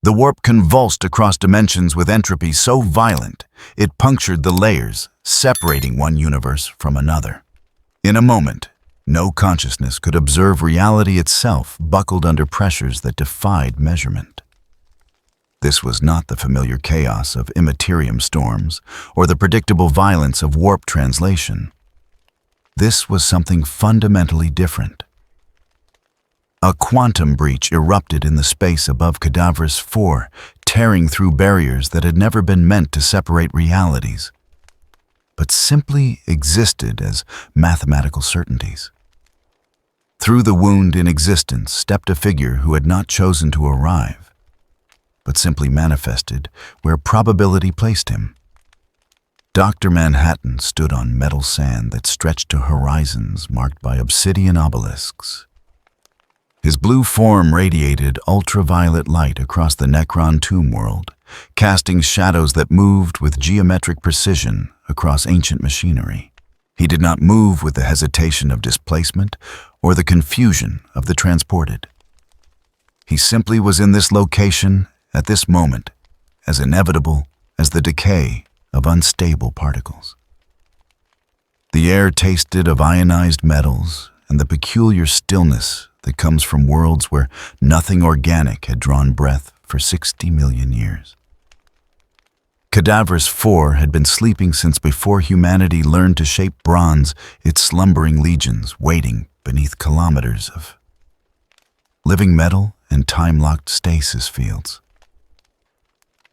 The warp convulsed across dimensions with entropy so violent, it punctured the layers, separating one universe from another. In a moment, no consciousness could observe reality itself buckled under pressures that defied measurement. This was not the familiar chaos of Imperium storms or the predictable violence of warp translation. This was something fundamentally different. A quantum breach erupted in the space above Cadavres 4, tearing through barriers that had never been meant to separate realities, but simply existed as mathematical certainties. Through the wound in existence stepped a figure who had not chosen to arrive, but simply manifested where probability placed him. Dr. Manhattan stood on metal sand that stretched to horizons marked by obsidian obelisks. His blue form radiated ultraviolet light across the Necron tomb world, casting shadows that moved with geometric precision across ancient machinery. He did not move with the hesitation of displacement or the confusion of the transported. He simply was in this location at this moment, as inevitable as the decay of unstable particles. The air tasted of ionized metals and the peculiar stillness that comes from worlds where nothing organic had drawn breath for 60 million years. Cadavres 4 had been sleeping since before humanity learned to shape bronze, its slumbering legions waiting beneath kilometers of living metal and time-locked stasis fields.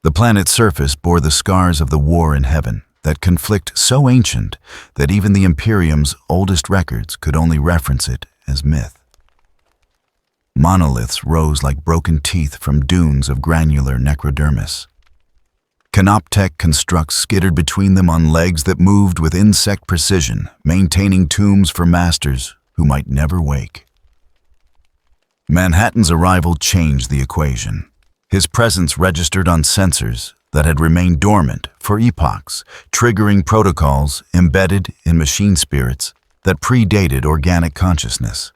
The planet's surface bore the scars of the war in heaven, that conflict so ancient that even the Imperium's oldest records could only reference it as myth. Monoliths rose like broken teeth from dunes of granular necrodermis. Canoptech constructs skittered between them on legs that moved with insect precision, maintaining tombs for masters who might never wake. Manhattan's arrival changed the equation. His presence registered on sensors that had remained dormant for epochs, triggering protocols embedded in machine spirits that predated organic consciousness.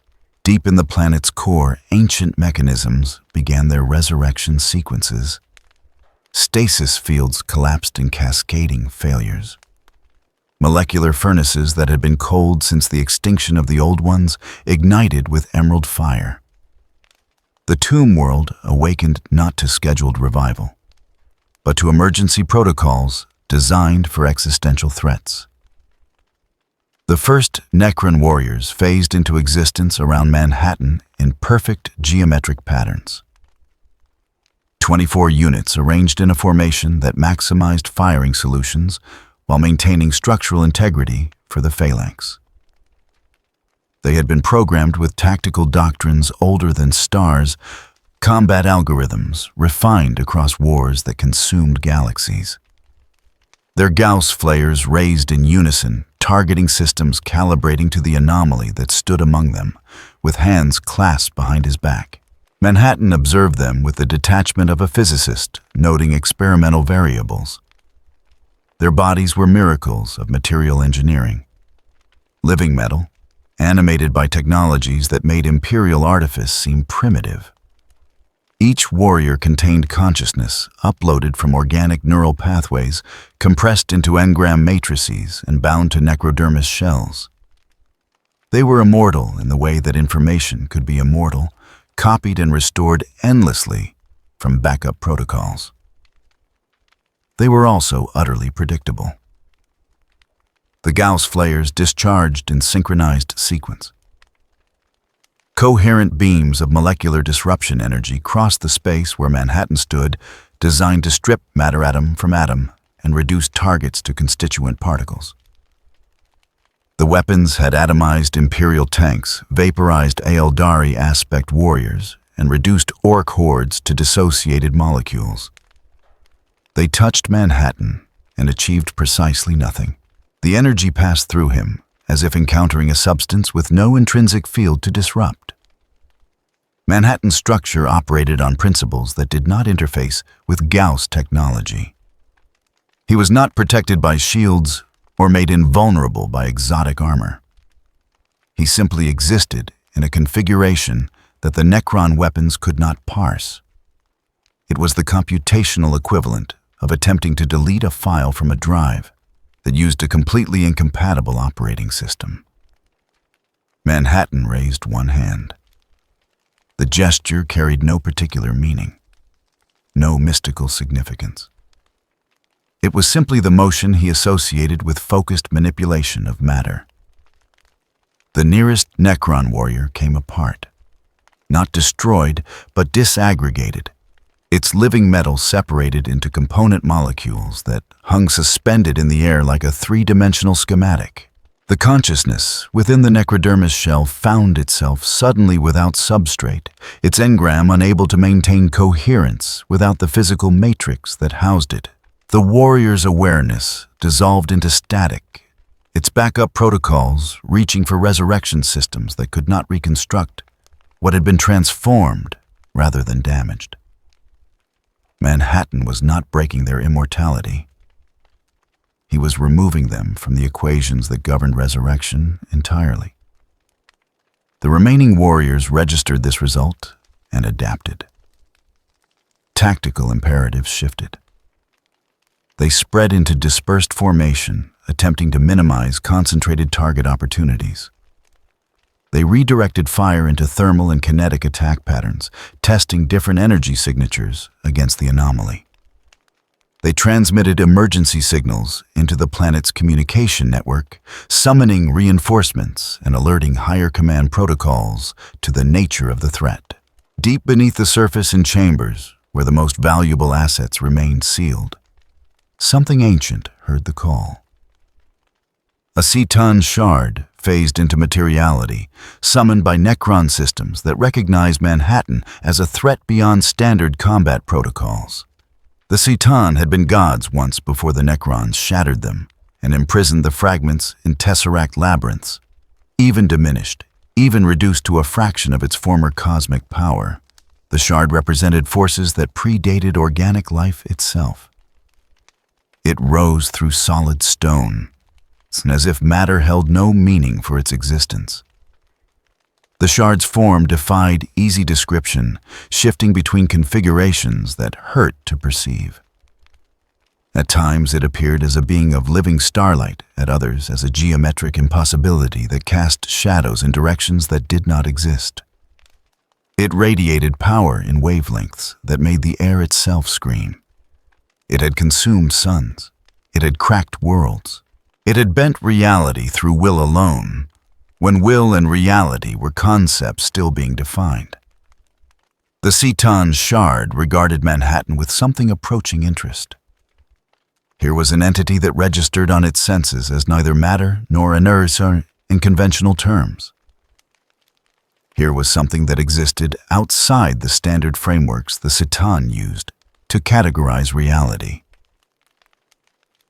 Deep in the planet's core, ancient mechanisms began their resurrection sequences. Stasis fields collapsed in cascading failures. Molecular furnaces that had been cold since the extinction of the old ones ignited with emerald fire. The tomb world awakened not to scheduled revival, but to emergency protocols designed for existential threats. The first Necron warriors phased into existence around Manhattan in perfect geometric patterns. 24 units arranged in a formation that maximized firing solutions while maintaining structural integrity for the phalanx. They had been programmed with tactical doctrines older than stars, combat algorithms refined across wars that consumed galaxies. Their Gauss flares raised in unison, targeting systems calibrating to the anomaly that stood among them, with hands clasped behind his back. Manhattan observed them with the detachment of a physicist, noting experimental variables. Their bodies were miracles of material engineering. Living metal, animated by technologies that made imperial artifice seem primitive. Each warrior contained consciousness, uploaded from organic neural pathways, compressed into engram matrices and bound to necrodermis shells. They were immortal in the way that information could be immortal, copied and restored endlessly from backup protocols. They were also utterly predictable. The Gauss flares discharged in synchronized sequence. Coherent beams of molecular disruption energy crossed the space where Manhattan stood, designed to strip matter atom from atom and reduce targets to constituent particles. The weapons had atomized Imperial tanks, vaporized Aeldari aspect warriors, and reduced orc hordes to dissociated molecules. They touched Manhattan and achieved precisely nothing. The energy passed through him, as if encountering a substance with no intrinsic field to disrupt. Manhattan's structure operated on principles that did not interface with Gauss technology. He was not protected by shields or made invulnerable by exotic armor. He simply existed in a configuration that the Necron weapons could not parse. It was the computational equivalent of attempting to delete a file from a drive that used a completely incompatible operating system. Manhattan raised one hand. The gesture carried no particular meaning, no mystical significance. It was simply the motion he associated with focused manipulation of matter. The nearest Necron warrior came apart. Not destroyed, but disaggregated. Its living metal separated into component molecules that hung suspended in the air like a three-dimensional schematic. The consciousness within the necrodermis shell found itself suddenly without substrate, its engram unable to maintain coherence without the physical matrix that housed it. The warrior's awareness dissolved into static, its backup protocols reaching for resurrection systems that could not reconstruct what had been transformed rather than damaged. Manhattan was not breaking their immortality. He was removing them from the equations that governed resurrection entirely. The remaining warriors registered this result and adapted. Tactical imperatives shifted. They spread into dispersed formation, attempting to minimize concentrated target opportunities. They redirected fire into thermal and kinetic attack patterns, testing different energy signatures against the anomaly. They transmitted emergency signals into the planet's communication network, summoning reinforcements and alerting higher command protocols to the nature of the threat. Deep beneath the surface in chambers, where the most valuable assets remained sealed, something ancient heard the call. A Ceton shard phased into materiality, summoned by Necron systems that recognized Manhattan as a threat beyond standard combat protocols. The Ceton had been gods once before the Necrons shattered them and imprisoned the fragments in tesseract labyrinths. Even diminished, even reduced to a fraction of its former cosmic power, the shard represented forces that predated organic life itself. It rose through solid stone, as if matter held no meaning for its existence. The shard's form defied easy description, shifting between configurations that hurt to perceive. At times it appeared as a being of living starlight, at others as a geometric impossibility that cast shadows in directions that did not exist. It radiated power in wavelengths that made the air itself scream. It had consumed suns. It had cracked worlds. It had bent reality through will alone, when will and reality were concepts still being defined. The Ceton shard regarded Manhattan with something approaching interest. Here was an entity that registered on its senses as neither matter nor inertia in conventional terms. Here was something that existed outside the standard frameworks the Ceton used to categorize reality.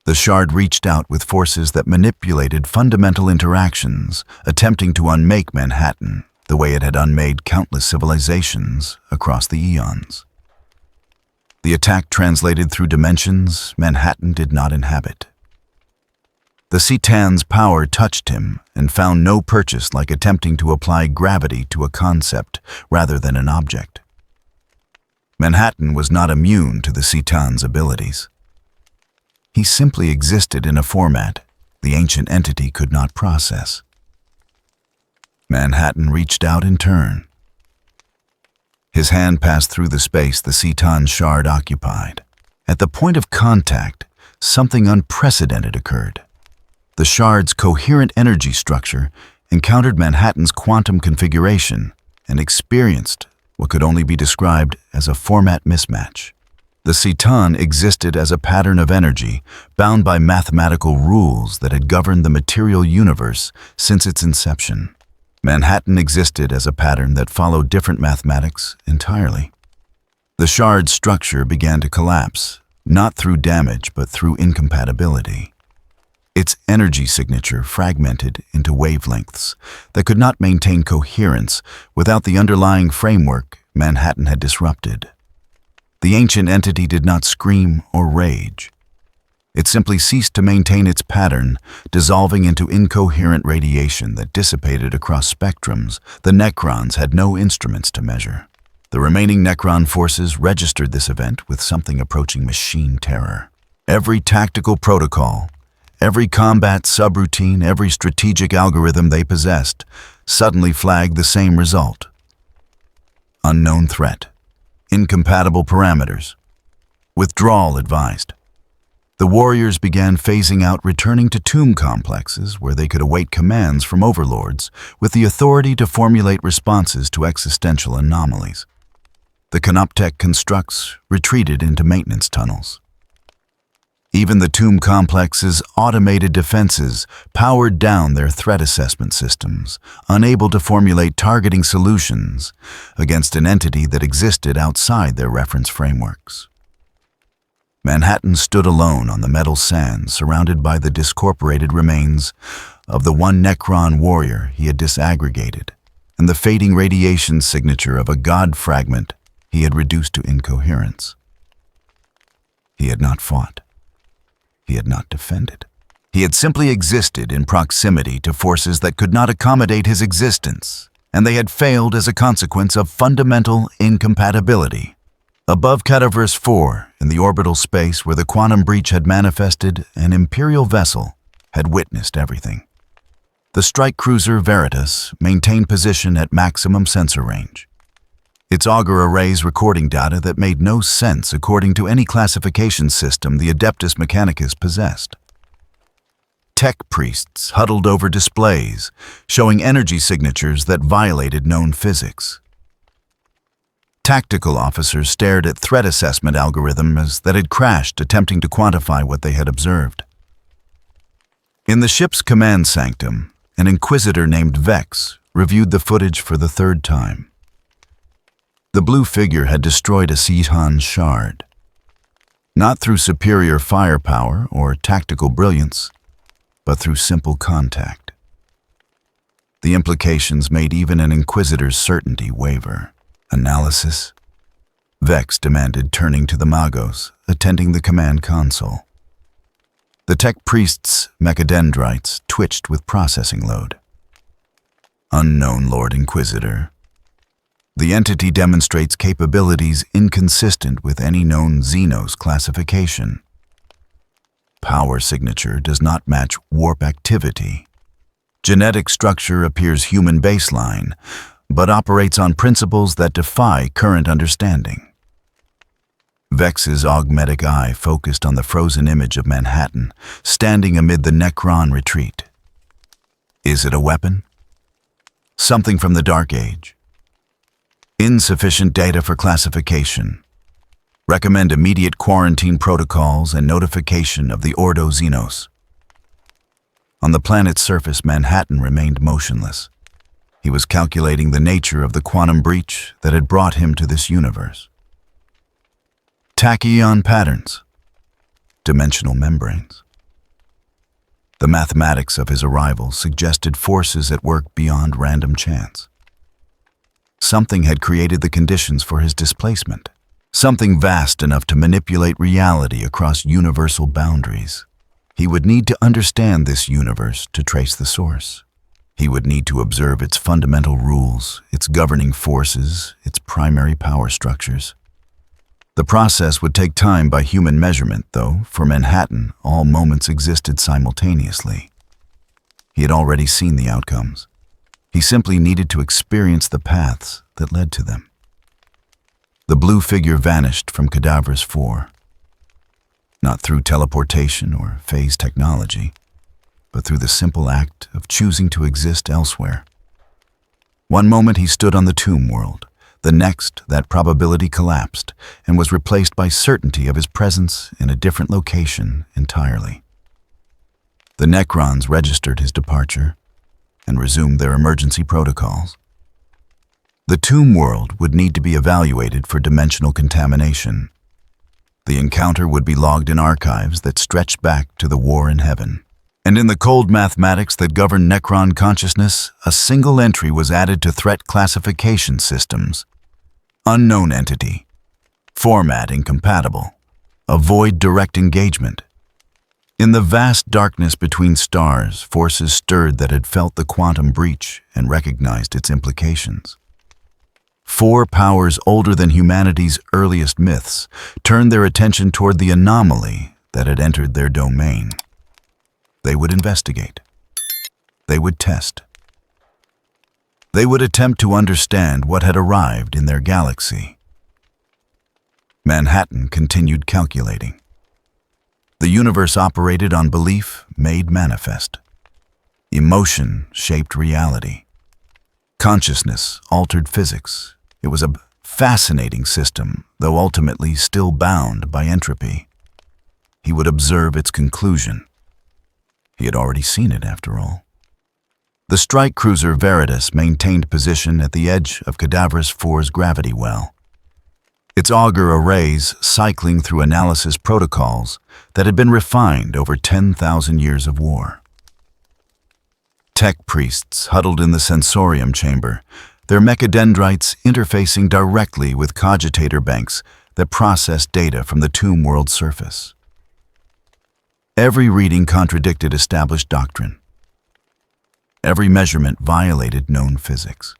The shard reached out with forces that manipulated fundamental interactions, attempting to unmake Manhattan the way it had unmade countless civilizations across the eons. The attack translated through dimensions Manhattan did not inhabit. The Cetan's power touched him and found no purchase like attempting to apply gravity to a concept rather than an object. Manhattan was not immune to the Cetan's abilities. He simply existed in a format the ancient entity could not process. Manhattan reached out in turn. His hand passed through the space the Ceton shard occupied. At the point of contact, something unprecedented occurred. The shard's coherent energy structure encountered Manhattan's quantum configuration and experienced what could only be described as a format mismatch. The Ceton existed as a pattern of energy bound by mathematical rules that had governed the material universe since its inception. Manhattan existed as a pattern that followed different mathematics entirely. The shard's structure began to collapse, not through damage but through incompatibility. Its energy signature fragmented into wavelengths that could not maintain coherence without the underlying framework Manhattan had disrupted. The ancient entity did not scream or rage. It simply ceased to maintain its pattern, dissolving into incoherent radiation that dissipated across spectrums the Necrons had no instruments to measure. The remaining Necron forces registered this event with something approaching machine terror. Every tactical protocol, every combat subroutine, every strategic algorithm they possessed suddenly flagged the same result. Unknown threat. Incompatible parameters. Withdrawal advised. The warriors began phasing out, returning to tomb complexes where they could await commands from overlords with the authority to formulate responses to existential anomalies. The Canoptech constructs retreated into maintenance tunnels. Even the tomb complex's automated defenses powered down their threat assessment systems, unable to formulate targeting solutions against an entity that existed outside their reference frameworks. Manhattan stood alone on the metal sands, surrounded by the discorporated remains of the one Necron warrior he had disaggregated, and the fading radiation signature of a god fragment he had reduced to incoherence. He had not fought. He had not defended. He had simply existed in proximity to forces that could not accommodate his existence, and they had failed as a consequence of fundamental incompatibility. Above Cataverse 4, in the orbital space where the quantum breach had manifested, an Imperial vessel had witnessed everything. The strike cruiser Veritas maintained position at maximum sensor range. Its auger arrays recording data that made no sense according to any classification system the Adeptus Mechanicus possessed. Tech priests huddled over displays, showing energy signatures that violated known physics. Tactical officers stared at threat assessment algorithms that had crashed, attempting to quantify what they had observed. In the ship's command sanctum, an inquisitor named Vex reviewed the footage for the third time. The blue figure had destroyed a Cihan shard. Not through superior firepower or tactical brilliance, but through simple contact. The implications made even an inquisitor's certainty waver. Analysis? Vex demanded, turning to the Magos, attending the command console. The tech priest's mechadendrites twitched with processing load. Unknown Lord Inquisitor. The entity demonstrates capabilities inconsistent with any known Xenos classification. Power signature does not match warp activity. Genetic structure appears human baseline, but operates on principles that defy current understanding. Vex's augmetic eye focused on the frozen image of Manhattan, standing amid the Necron retreat. Is it a weapon? Something from the Dark Age? Insufficient data for classification. Recommend immediate quarantine protocols and notification of the Ordo Xenos. On the planet's surface, Manhattan remained motionless. He was calculating the nature of the quantum breach that had brought him to this universe. Tachyon patterns. Dimensional membranes. The mathematics of his arrival suggested forces at work beyond random chance. Something had created the conditions for his displacement. Something vast enough to manipulate reality across universal boundaries. He would need to understand this universe to trace the source. He would need to observe its fundamental rules, its governing forces, its primary power structures. The process would take time by human measurement, though. For Manhattan, all moments existed simultaneously. He had already seen the outcomes. He simply needed to experience the paths that led to them. The blue figure vanished from Cadaver's 4. Not through teleportation or phase technology, but through the simple act of choosing to exist elsewhere. One moment he stood on the tomb world. The next, that probability collapsed and was replaced by certainty of his presence in a different location entirely. The Necrons registered his departure and resumed their emergency protocols. The tomb world would need to be evaluated for dimensional contamination. The encounter would be logged in archives that stretched back to the war in heaven. And in the cold mathematics that govern Necron consciousness, a single entry was added to threat classification systems. Unknown entity. Format incompatible. Avoid direct engagement. In the vast darkness between stars, forces stirred that had felt the quantum breach and recognized its implications. Four powers older than humanity's earliest myths turned their attention toward the anomaly that had entered their domain. They would investigate. They would test. They would attempt to understand what had arrived in their galaxy. Manhattan continued calculating. The universe operated on belief made manifest. Emotion shaped reality. Consciousness altered physics. It was a fascinating system, though ultimately still bound by entropy. He would observe its conclusion. He had already seen it, after all. The strike cruiser Veritas maintained position at the edge of Cadaverous 4's gravity well, its auger arrays cycling through analysis protocols that had been refined over 10,000 years of war. Tech priests huddled in the sensorium chamber, their mechadendrites interfacing directly with cogitator banks that processed data from the tomb world surface. Every reading contradicted established doctrine. Every measurement violated known physics.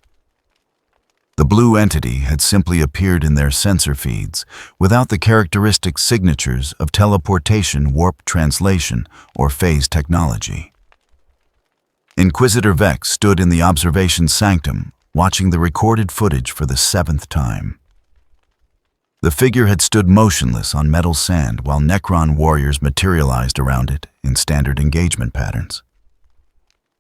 The blue entity had simply appeared in their sensor feeds without the characteristic signatures of teleportation, warp translation, or phase technology. Inquisitor Vex stood in the observation sanctum, watching the recorded footage for the 7th time. The figure had stood motionless on metal sand while Necron warriors materialized around it in standard engagement patterns.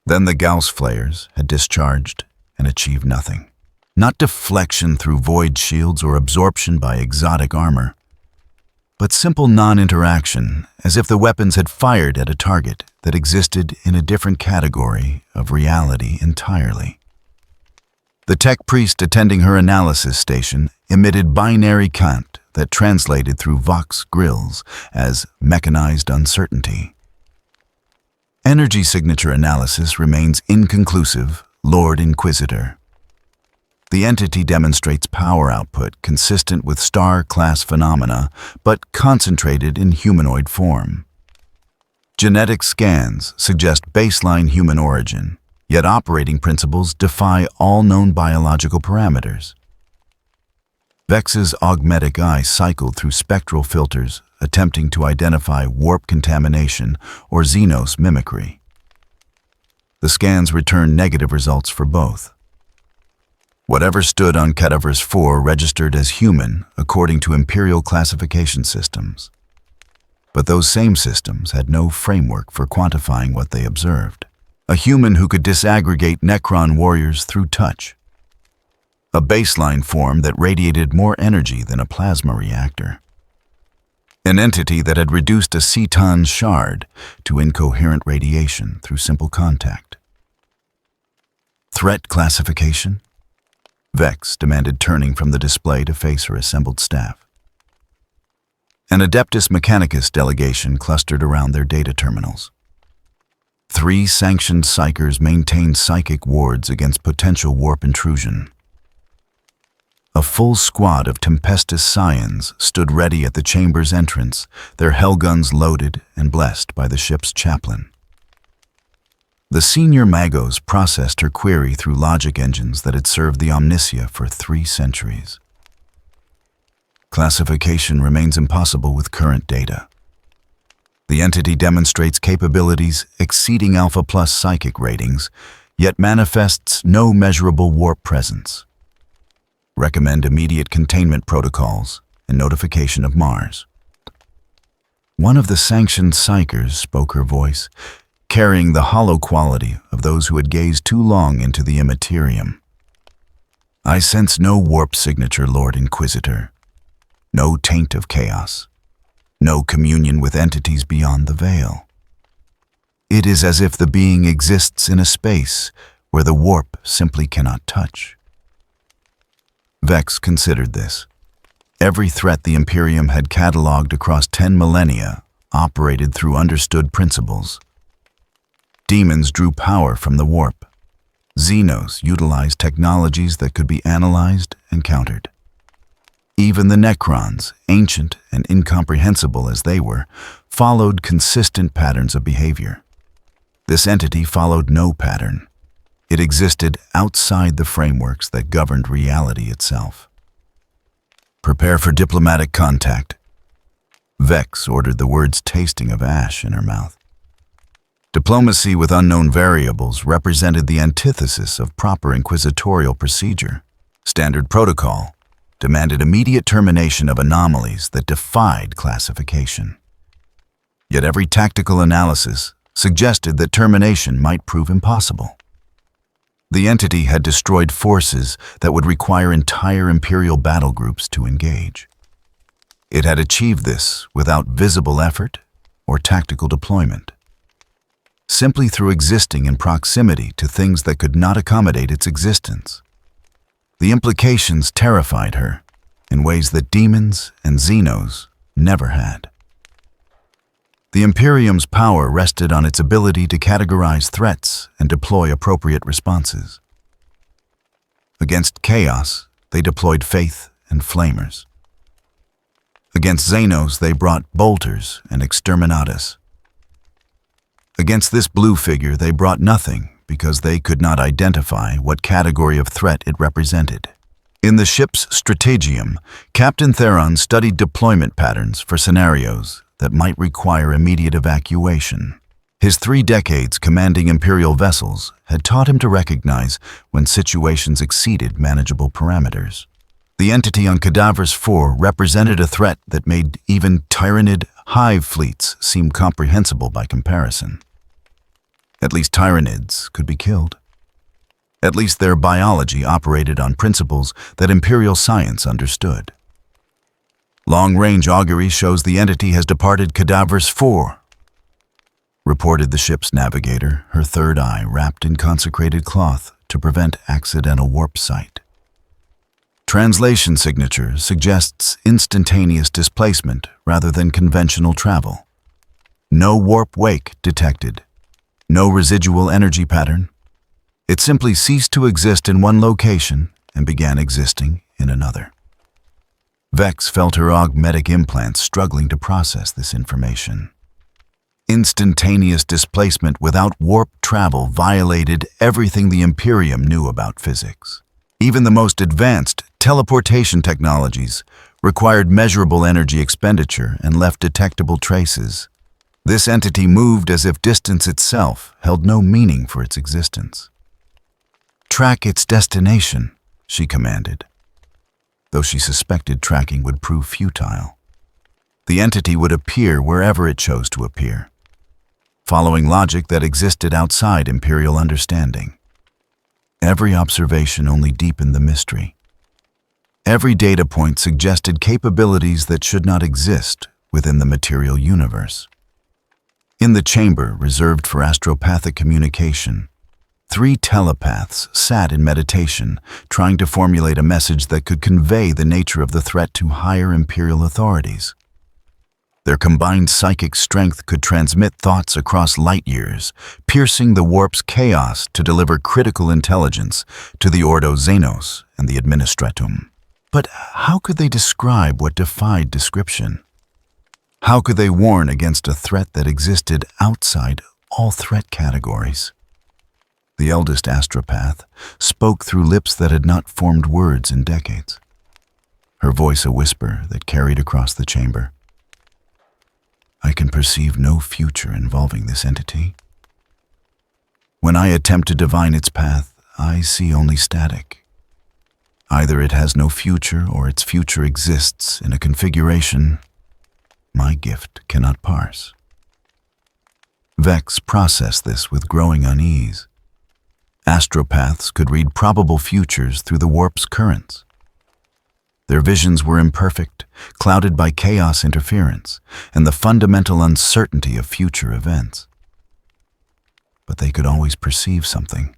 Then the Gauss flares had discharged and achieved nothing. Not deflection through void shields or absorption by exotic armor, but simple non-interaction, as if the weapons had fired at a target that existed in a different category of reality entirely. The tech priest attending her analysis station emitted binary cant that translated through Vox grills as mechanized uncertainty. Energy signature analysis remains inconclusive, Lord Inquisitor. The entity demonstrates power output consistent with star-class phenomena, but concentrated in humanoid form. Genetic scans suggest baseline human origin, yet operating principles defy all known biological parameters. Vex's augmetic eye cycled through spectral filters, attempting to identify warp contamination or Xenos mimicry. The scans returned negative results for both. Whatever stood on Cadaverous 4 registered as human according to Imperial classification systems. But those same systems had no framework for quantifying what they observed. A human who could disaggregate Necron warriors through touch. A baseline form that radiated more energy than a plasma reactor. An entity that had reduced a ceton shard to incoherent radiation through simple contact. Threat classification? Vex demanded, turning from the display to face her assembled staff. An Adeptus Mechanicus delegation clustered around their data terminals. 3 sanctioned psychers maintained psychic wards against potential warp intrusion. A full squad of Tempestus Scions stood ready at the chamber's entrance, their hellguns loaded and blessed by the ship's chaplain. The senior Magos processed her query through logic engines that had served the Omnicia for 3 centuries. Classification remains impossible with current data. The entity demonstrates capabilities exceeding Alpha Plus psychic ratings, yet manifests no measurable warp presence. Recommend immediate containment protocols and notification of Mars. One of the sanctioned psychers spoke, her voice carrying the hollow quality of those who had gazed too long into the Imperium. I sense no warp signature, Lord Inquisitor. No taint of chaos. No communion with entities beyond the veil. It is as if the being exists in a space where the warp simply cannot touch. Vex considered this. Every threat the Imperium had catalogued across 10 millennia operated through understood principles. Demons drew power from the warp. Xenos utilized technologies that could be analyzed and countered. Even the Necrons, ancient and incomprehensible as they were, followed consistent patterns of behavior. This entity followed no pattern. It existed outside the frameworks that governed reality itself. "Prepare for diplomatic contact." Vex ordered, the words tasting of ash in her mouth. Diplomacy with unknown variables represented the antithesis of proper inquisitorial procedure. Standard protocol demanded immediate termination of anomalies that defied classification. Yet every tactical analysis suggested that termination might prove impossible. The entity had destroyed forces that would require entire Imperial battle groups to engage. It had achieved this without visible effort or tactical deployment, simply through existing in proximity to things that could not accommodate its existence. The implications terrified her in ways that demons and Xenos never had. The Imperium's power rested on its ability to categorize threats and deploy appropriate responses. Against chaos, they deployed faith and flamers. Against Xenos, they brought bolters and exterminatus. Against this blue figure, they brought nothing because they could not identify what category of threat it represented. In the ship's strategium, Captain Theron studied deployment patterns for scenarios that might require immediate evacuation. His 3 decades commanding Imperial vessels had taught him to recognize when situations exceeded manageable parameters. The entity on Cadavers 4 represented a threat that made even Tyranid hive fleets seem comprehensible by comparison. At least Tyranids could be killed. At least their biology operated on principles that Imperial science understood. Long-range augury shows the entity has departed Cadavers 4, reported the ship's navigator, her third eye wrapped in consecrated cloth to prevent accidental warp sight. Translation signature suggests instantaneous displacement rather than conventional travel. No warp wake detected. No residual energy pattern. It simply ceased to exist in one location and began existing in another. Vex felt her augmetic implants struggling to process this information. Instantaneous displacement without warp travel violated everything the Imperium knew about physics. Even the most advanced teleportation technologies required measurable energy expenditure and left detectable traces. This entity moved as if distance itself held no meaning for its existence. "Track its destination," she commanded, though she suspected tracking would prove futile. The entity would appear wherever it chose to appear, following logic that existed outside Imperial understanding. Every observation only deepened the mystery. Every data point suggested capabilities that should not exist within the material universe. In the chamber reserved for astropathic communication, 3 telepaths sat in meditation, trying to formulate a message that could convey the nature of the threat to higher Imperial authorities. Their combined psychic strength could transmit thoughts across light years, piercing the warp's chaos to deliver critical intelligence to the Ordo Xenos and the Administratum. But how could they describe what defied description? How could they warn against a threat that existed outside all threat categories? The eldest astropath spoke through lips that had not formed words in decades, her voice a whisper that carried across the chamber. "I can perceive no future involving this entity. When I attempt to divine its path, I see only static. Either it has no future or its future exists in a configuration my gift cannot parse." Vex processed this with growing unease. Astropaths could read probable futures through the warp's currents. Their visions were imperfect, clouded by chaos interference and the fundamental uncertainty of future events. But they could always perceive something.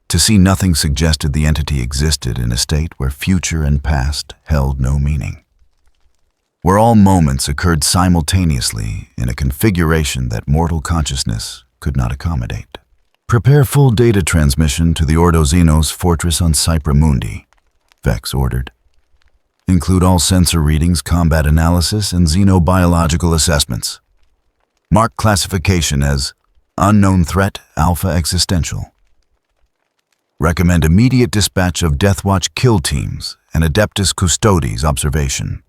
To see nothing suggested the entity existed in a state where future and past held no meaning, where all moments occurred simultaneously in a configuration that mortal consciousness could not accommodate. "Prepare full data transmission to the Ordo Xenos fortress on Cypra Mundi," Vex ordered. "Include all sensor readings, combat analysis, and xenobiological assessments. Mark classification as Unknown Threat Alpha Existential." Recommend immediate dispatch of Deathwatch kill teams and Adeptus Custodes observation.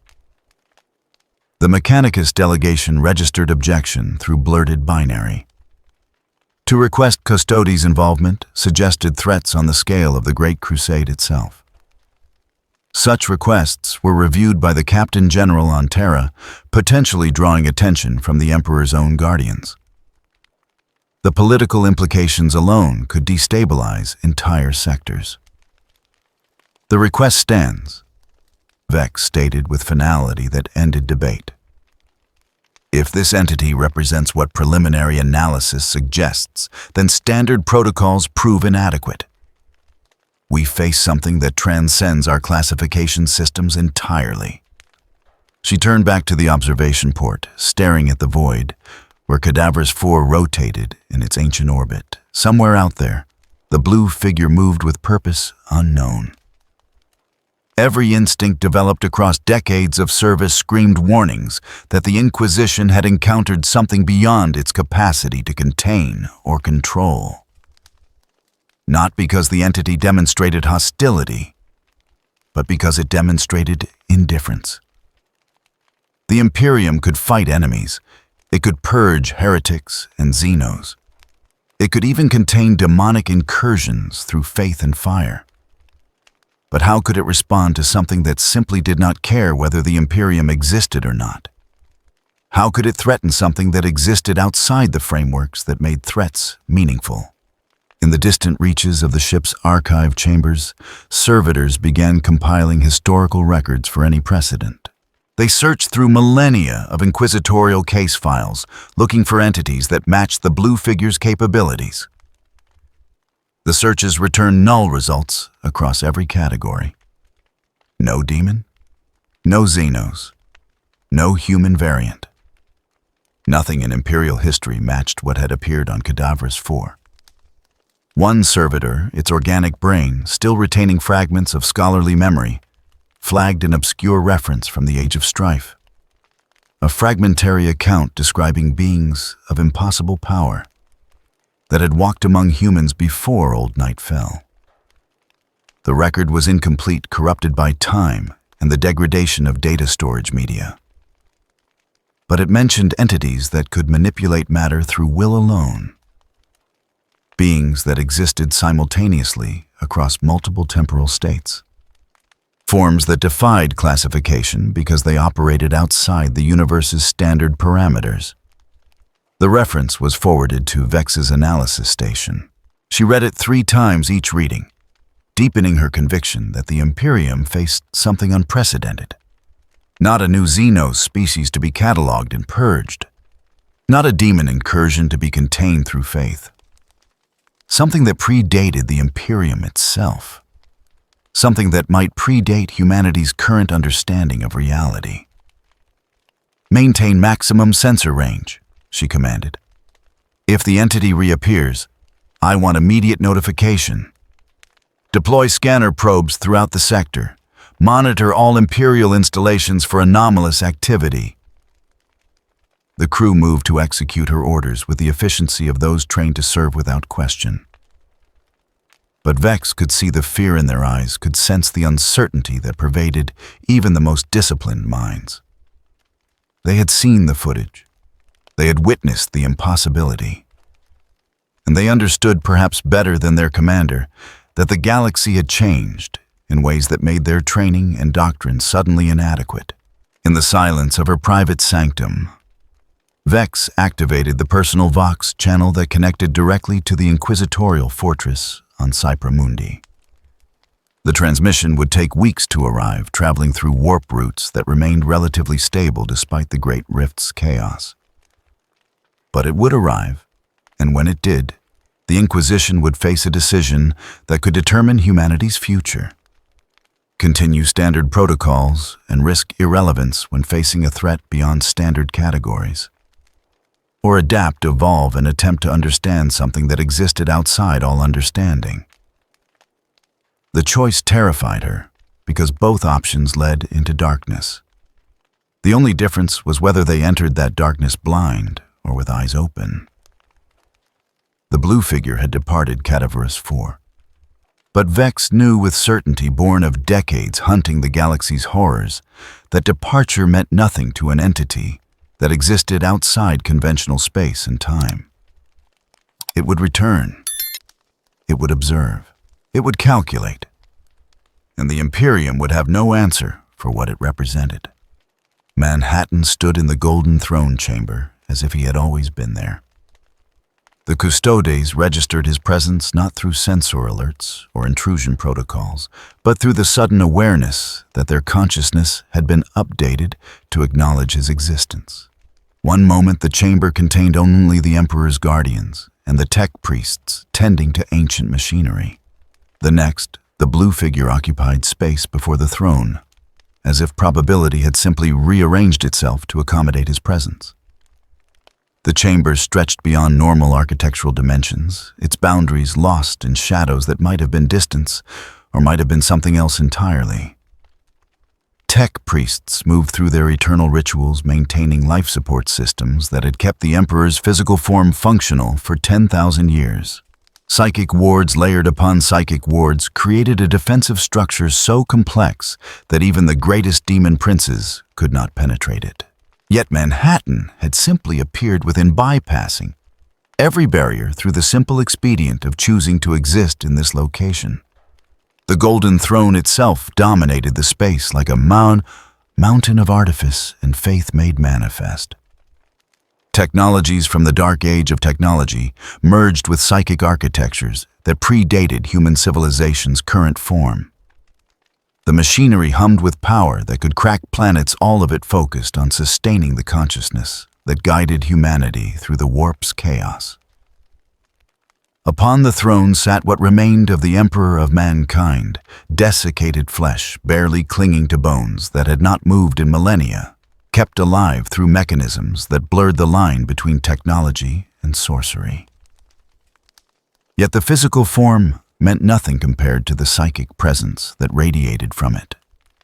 The Mechanicus delegation registered objection through blurted binary. To request Custodes' involvement suggested threats on the scale of the Great Crusade itself. Such requests were reviewed by the Captain General on Terra, potentially drawing attention from the Emperor's own guardians. The political implications alone could destabilize entire sectors. The request stands, Vex stated with finality that ended debate. If this entity represents what preliminary analysis suggests, then standard protocols prove inadequate. We face something that transcends our classification systems entirely. She turned back to the observation port, staring at the void, where Cadaverous 4 rotated in its ancient orbit. Somewhere out there, the blue figure moved with purpose unknown. Every instinct developed across decades of service screamed warnings that the Inquisition had encountered something beyond its capacity to contain or control. Not because the entity demonstrated hostility, but because it demonstrated indifference. The Imperium could fight enemies. It could purge heretics and Xenos. It could even contain demonic incursions through faith and fire. But how could it respond to something that simply did not care whether the Imperium existed or not? How could it threaten something that existed outside the frameworks that made threats meaningful? In the distant reaches of the ship's archive chambers, servitors began compiling historical records for any precedent. They searched through millennia of inquisitorial case files, looking for entities that matched the blue figure's capabilities. The searches returned null results across every category. No demon, no Xenos, no human variant. Nothing in Imperial history matched what had appeared on Cadaverous 4. One servitor, its organic brain, still retaining fragments of scholarly memory, flagged an obscure reference from the Age of Strife. A fragmentary account describing beings of impossible power that had walked among humans before Old Night fell. The record was incomplete, corrupted by time and the degradation of data storage media. But it mentioned entities that could manipulate matter through will alone. Beings that existed simultaneously across multiple temporal states. Forms that defied classification because they operated outside the universe's standard parameters. The reference was forwarded to Vex's analysis station. She read it 3 times each reading, deepening her conviction that the Imperium faced something unprecedented. Not a new Xenos species to be cataloged and purged. Not a demon incursion to be contained through faith. Something that predated the Imperium itself. Something that might predate humanity's current understanding of reality. Maintain maximum sensor range, she commanded. If the entity reappears, I want immediate notification. Deploy scanner probes throughout the sector. Monitor all Imperial installations for anomalous activity. The crew moved to execute her orders with the efficiency of those trained to serve without question. But Vex could see the fear in their eyes, could sense the uncertainty that pervaded even the most disciplined minds. They had seen the footage. They had witnessed the impossibility. And they understood, perhaps better than their commander, that the galaxy had changed in ways that made their training and doctrine suddenly inadequate. In the silence of her private sanctum, Vex activated the personal Vox channel that connected directly to the inquisitorial fortress on Cypra Mundi. The transmission would take weeks to arrive, traveling through warp routes that remained relatively stable despite the Great Rift's chaos. But it would arrive, and when it did, the Inquisition would face a decision that could determine humanity's future. Continue standard protocols and risk irrelevance when facing a threat beyond standard categories. Or adapt, evolve, and attempt to understand something that existed outside all understanding. The choice terrified her, because both options led into darkness. The only difference was whether they entered that darkness blind or with eyes open. The blue figure had departed Cadaverous 4. But Vex knew with certainty, born of decades hunting the galaxy's horrors, that departure meant nothing to an entity that existed outside conventional space and time. It would return. It would observe. It would calculate. And the Imperium would have no answer for what it represented. Manhattan stood in the golden throne chamber as if he had always been there. The custodes registered his presence not through sensor alerts or intrusion protocols, but through the sudden awareness that their consciousness had been updated to acknowledge his existence. One moment the chamber contained only the Emperor's guardians and the tech priests tending to ancient machinery. The next, the blue figure occupied space before the throne, as if probability had simply rearranged itself to accommodate his presence. The chamber stretched beyond normal architectural dimensions, its boundaries lost in shadows that might have been distance or might have been something else entirely. Tech priests moved through their eternal rituals, maintaining life support systems that had kept the Emperor's physical form functional for 10,000 years. Psychic wards layered upon psychic wards created a defensive structure so complex that even the greatest demon princes could not penetrate it. Yet Manhattan had simply appeared within, bypassing every barrier through the simple expedient of choosing to exist in this location. The golden throne itself dominated the space like a mountain of artifice and faith made manifest. Technologies from the dark age of technology merged with psychic architectures that predated human civilization's current form. The machinery hummed with power that could crack planets, all of it focused on sustaining the consciousness that guided humanity through the warp's chaos. Upon the throne sat what remained of the Emperor of mankind, desiccated flesh barely clinging to bones that had not moved in millennia, kept alive through mechanisms that blurred the line between technology and sorcery. Yet the physical form meant nothing compared to the psychic presence that radiated from it.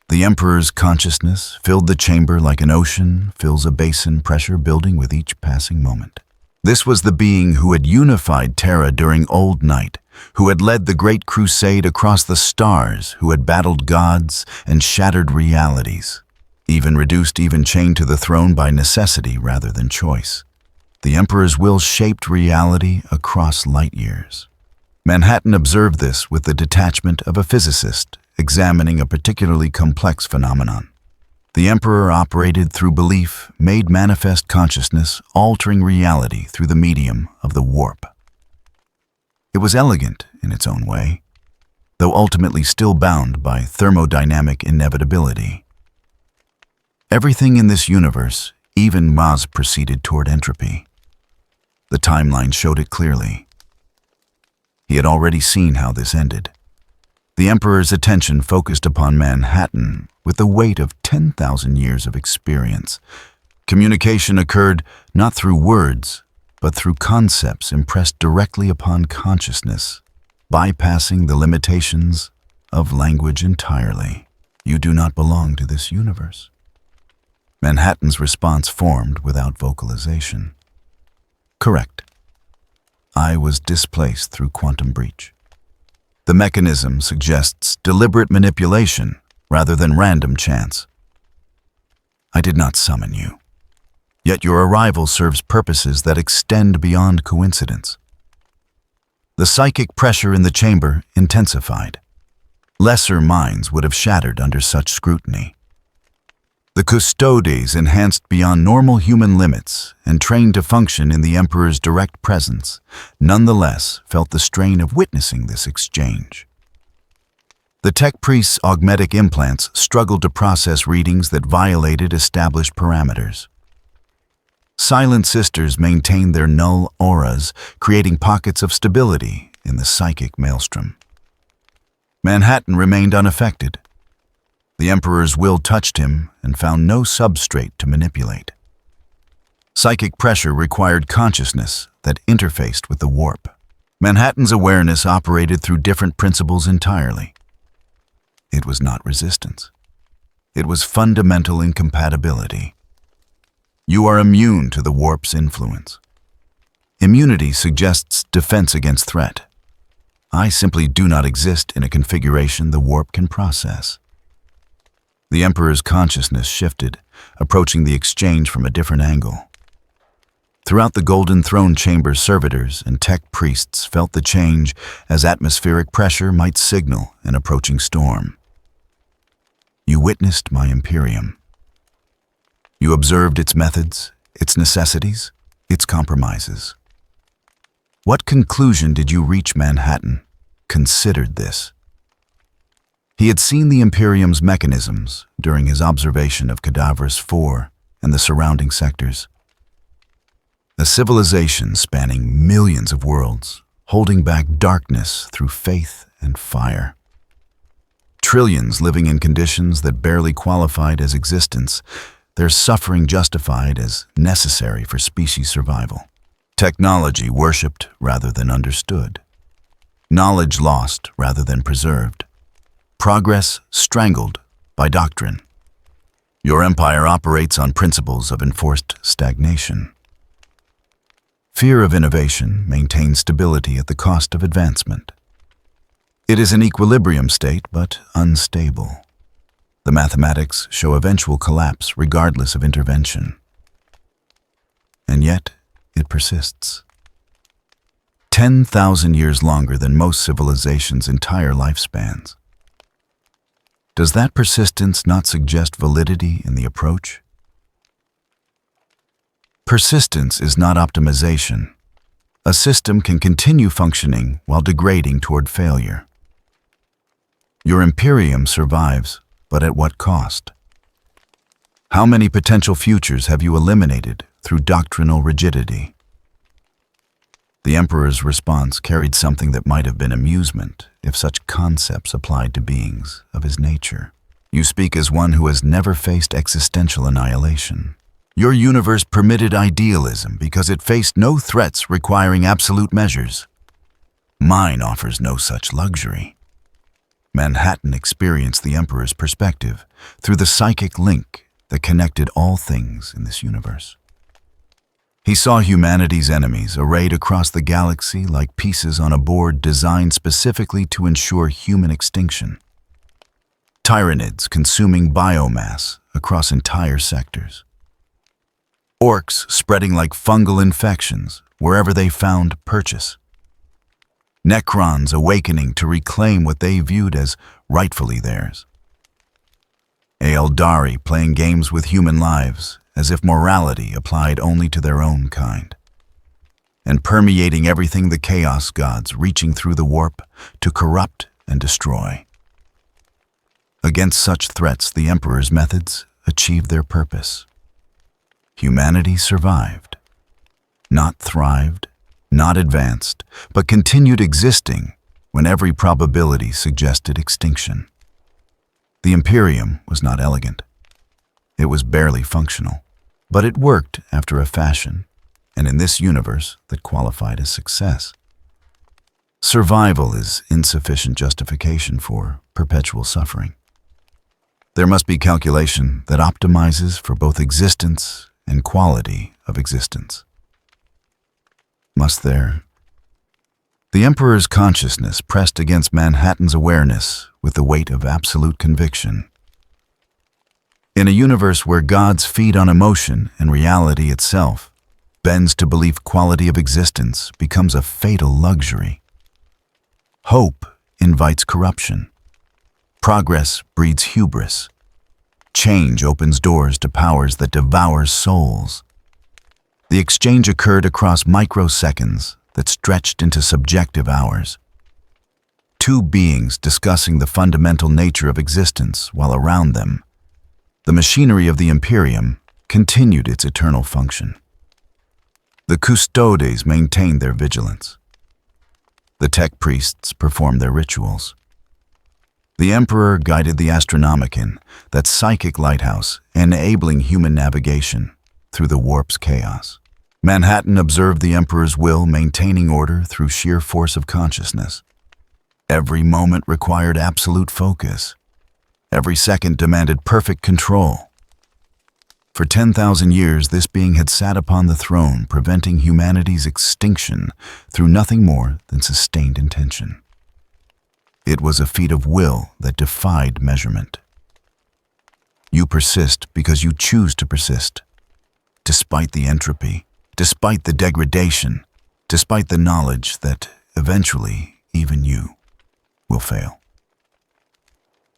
The Emperor's consciousness filled the chamber like an ocean fills a basin, pressure building with each passing moment. This was the being who had unified Terra during Old Night, who had led the great crusade across the stars, who had battled gods and shattered realities, even chained to the throne by necessity rather than choice. The Emperor's will shaped reality across light years. Manhattan observed this with the detachment of a physicist examining a particularly complex phenomenon. The Emperor operated through belief, made manifest consciousness, altering reality through the medium of the warp. It was elegant in its own way, though ultimately still bound by thermodynamic inevitability. Everything in this universe, even Maz, proceeded toward entropy. The timeline showed it clearly. He had already seen how this ended. The Emperor's attention focused upon Manhattan with the weight of 10,000 years of experience. Communication occurred not through words, but through concepts impressed directly upon consciousness, bypassing the limitations of language entirely. You do not belong to this universe. Manhattan's response formed without vocalization. Correct. I was displaced through quantum breach. The mechanism suggests deliberate manipulation rather than random chance. I did not summon you. Yet your arrival serves purposes that extend beyond coincidence. The psychic pressure in the chamber intensified. Lesser minds would have shattered under such scrutiny. The custodes, enhanced beyond normal human limits and trained to function in the Emperor's direct presence, nonetheless felt the strain of witnessing this exchange. The tech priest's augmetic implants struggled to process readings that violated established parameters. Silent sisters maintained their null auras, creating pockets of stability in the psychic maelstrom. Manhattan remained unaffected. The Emperor's will touched him and found no substrate to manipulate. Psychic pressure required consciousness that interfaced with the warp. Manhattan's awareness operated through different principles entirely. It was not resistance. It was fundamental incompatibility. You are immune to the warp's influence. Immunity suggests defense against threat. I simply do not exist in a configuration the warp can process. The Emperor's consciousness shifted, approaching the exchange from a different angle. Throughout the Golden Throne Chamber's servitors and tech priests felt the change as atmospheric pressure might signal an approaching storm. You witnessed my Imperium. You observed its methods, its necessities, its compromises. What conclusion did you reach, Manhattan? Considered this. He had seen the Imperium's mechanisms during his observation of Cadaverous 4 and the surrounding sectors. A civilization spanning millions of worlds, holding back darkness through faith and fire. Trillions living in conditions that barely qualified as existence, their suffering justified as necessary for species survival. Technology worshipped rather than understood. Knowledge lost rather than preserved. Progress strangled by doctrine. Your empire operates on principles of enforced stagnation. Fear of innovation maintains stability at the cost of advancement. It is an equilibrium state, but unstable. The mathematics show eventual collapse regardless of intervention. And yet, it persists. 10,000 years longer than most civilizations' entire lifespans. Does that persistence not suggest validity in the approach? Persistence is not optimization. A system can continue functioning while degrading toward failure. Your Imperium survives, but at what cost? How many potential futures have you eliminated through doctrinal rigidity? The Emperor's response carried something that might have been amusement if such concepts applied to beings of his nature. You speak as one who has never faced existential annihilation. Your universe permitted idealism because it faced no threats requiring absolute measures. Mine offers no such luxury. Manhattan experienced the Emperor's perspective through the psychic link that connected all things in this universe. He saw humanity's enemies arrayed across the galaxy like pieces on a board designed specifically to ensure human extinction. Tyranids consuming biomass across entire sectors. Orcs spreading like fungal infections wherever they found purchase. Necrons awakening to reclaim what they viewed as rightfully theirs. Eldari playing games with human lives as if morality applied only to their own kind. And permeating everything the Chaos Gods reaching through the warp to corrupt and destroy. Against such threats, the Emperor's methods achieved their purpose. Humanity survived, not thrived, not advanced, but continued existing when every probability suggested extinction. The Imperium was not elegant. It was barely functional, but it worked after a fashion, and in this universe that qualified as success. Survival is insufficient justification for perpetual suffering. There must be calculation that optimizes for both existence and quality of existence. Must there? The Emperor's consciousness pressed against Manhattan's awareness with the weight of absolute conviction. In a universe where gods feed on emotion and reality itself bends to believe quality of existence becomes a fatal luxury. Hope invites corruption. Progress breeds hubris. Change opens doors to powers that devour souls. The exchange occurred across microseconds that stretched into subjective hours. Two beings discussing the fundamental nature of existence while around them, the machinery of the Imperium continued its eternal function. The custodes maintained their vigilance. The tech priests performed their rituals. The Emperor guided the Astronomicon, that psychic lighthouse enabling human navigation through the warp's chaos. Manhattan observed the Emperor's will maintaining order through sheer force of consciousness. Every moment required absolute focus. Every second demanded perfect control. For 10,000 years, this being had sat upon the throne, preventing humanity's extinction through nothing more than sustained intention. It was a feat of will that defied measurement. You persist because you choose to persist, despite the entropy, despite the degradation, despite the knowledge that eventually even you will fail.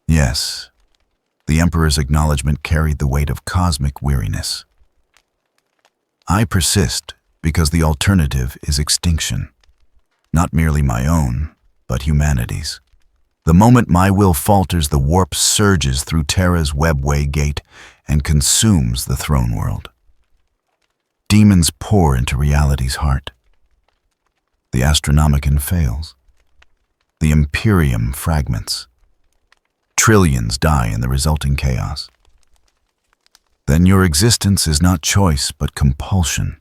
Yes, the Emperor's acknowledgement carried the weight of cosmic weariness. I persist because the alternative is extinction, not merely my own, but humanity's. The moment my will falters, the warp surges through Terra's webway gate and consumes the throne world. Demons pour into reality's heart. The Astronomicon fails. The Imperium fragments. Trillions die in the resulting chaos. Then your existence is not choice, but compulsion.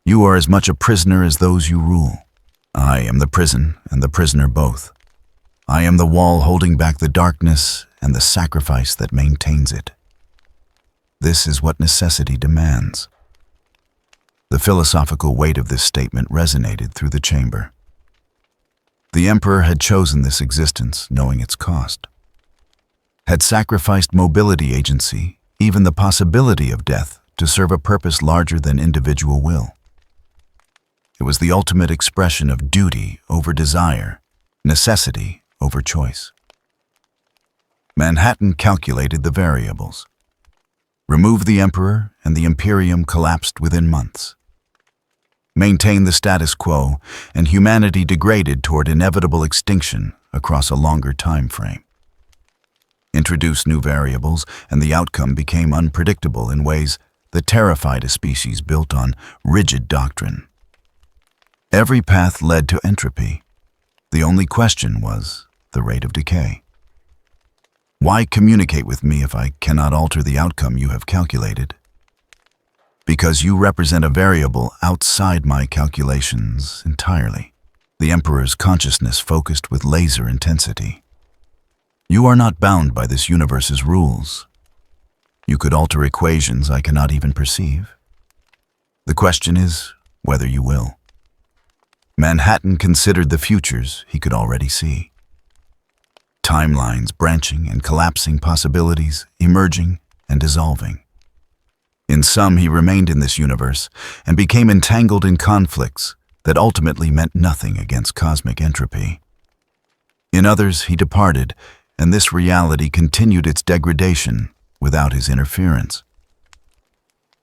You are as much a prisoner as those you rule. I am the prison and the prisoner both. I am the wall holding back the darkness and the sacrifice that maintains it. This is what necessity demands. The philosophical weight of this statement resonated through the chamber. The Emperor had chosen this existence, knowing its cost. Had sacrificed mobility agency, even the possibility of death, to serve a purpose larger than individual will. It was the ultimate expression of duty over desire, necessity over choice. Manhattan calculated the variables. Removed the Emperor, and the Imperium collapsed within months. Maintained the status quo, and humanity degraded toward inevitable extinction across a longer time frame. Introduced new variables, and the outcome became unpredictable in ways that terrified a species built on rigid doctrine. Every path led to entropy. The only question was the rate of decay. Why communicate with me if I cannot alter the outcome you have calculated? Because you represent a variable outside my calculations entirely. The Emperor's consciousness focused with laser intensity. You are not bound by this universe's rules. You could alter equations I cannot even perceive. The question is whether you will. Manhattan considered the futures he could already see. Timelines branching and collapsing, possibilities emerging and dissolving. In some, he remained in this universe and became entangled in conflicts that ultimately meant nothing against cosmic entropy. In others, he departed, and this reality continued its degradation without his interference.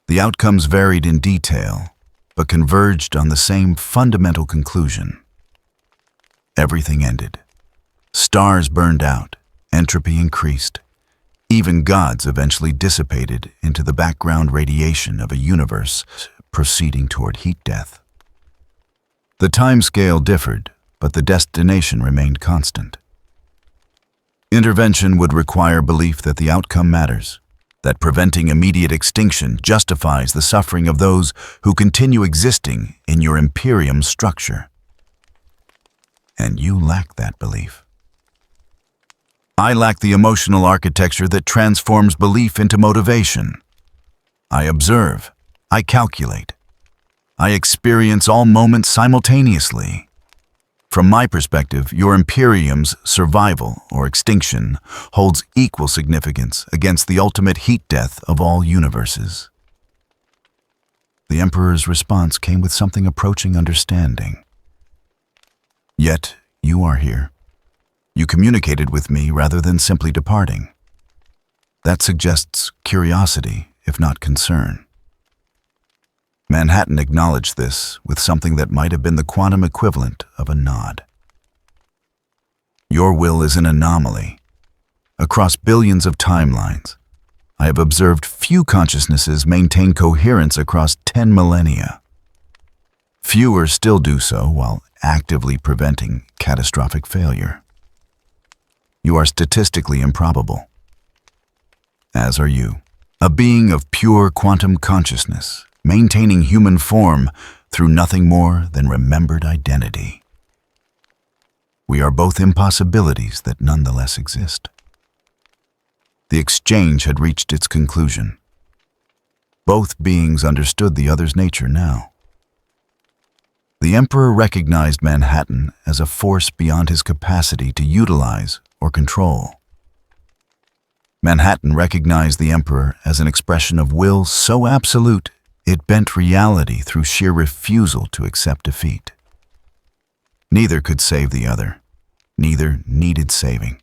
The outcomes varied in detail, but converged on the same fundamental conclusion. Everything ended. Stars burned out, entropy increased. Even gods eventually dissipated into the background radiation of a universe proceeding toward heat death. The timescale differed, but the destination remained constant. Intervention would require belief that the outcome matters, that preventing immediate extinction justifies the suffering of those who continue existing in your Imperium structure. And you lack that belief. I lack the emotional architecture that transforms belief into motivation. I observe, I calculate, I experience all moments simultaneously. From my perspective, your Imperium's survival or extinction holds equal significance against the ultimate heat death of all universes. The Emperor's response came with something approaching understanding. Yet, you are here. You communicated with me rather than simply departing. That suggests curiosity, if not concern. Manhattan acknowledged this with something that might have been the quantum equivalent of a nod. Your will is an anomaly. Across billions of timelines, I have observed few consciousnesses maintain coherence across 10 millennia. Fewer still do so while actively preventing catastrophic failure. You are statistically improbable, as are you, a being of pure quantum consciousness, maintaining human form through nothing more than remembered identity. We are both impossibilities that nonetheless exist. The exchange had reached its conclusion. Both beings understood the other's nature now. The Emperor recognized Manhattan as a force beyond his capacity to utilize or control. Manhattan recognized the Emperor as an expression of will so absolute it bent reality through sheer refusal to accept defeat. Neither could save the other. Neither needed saving.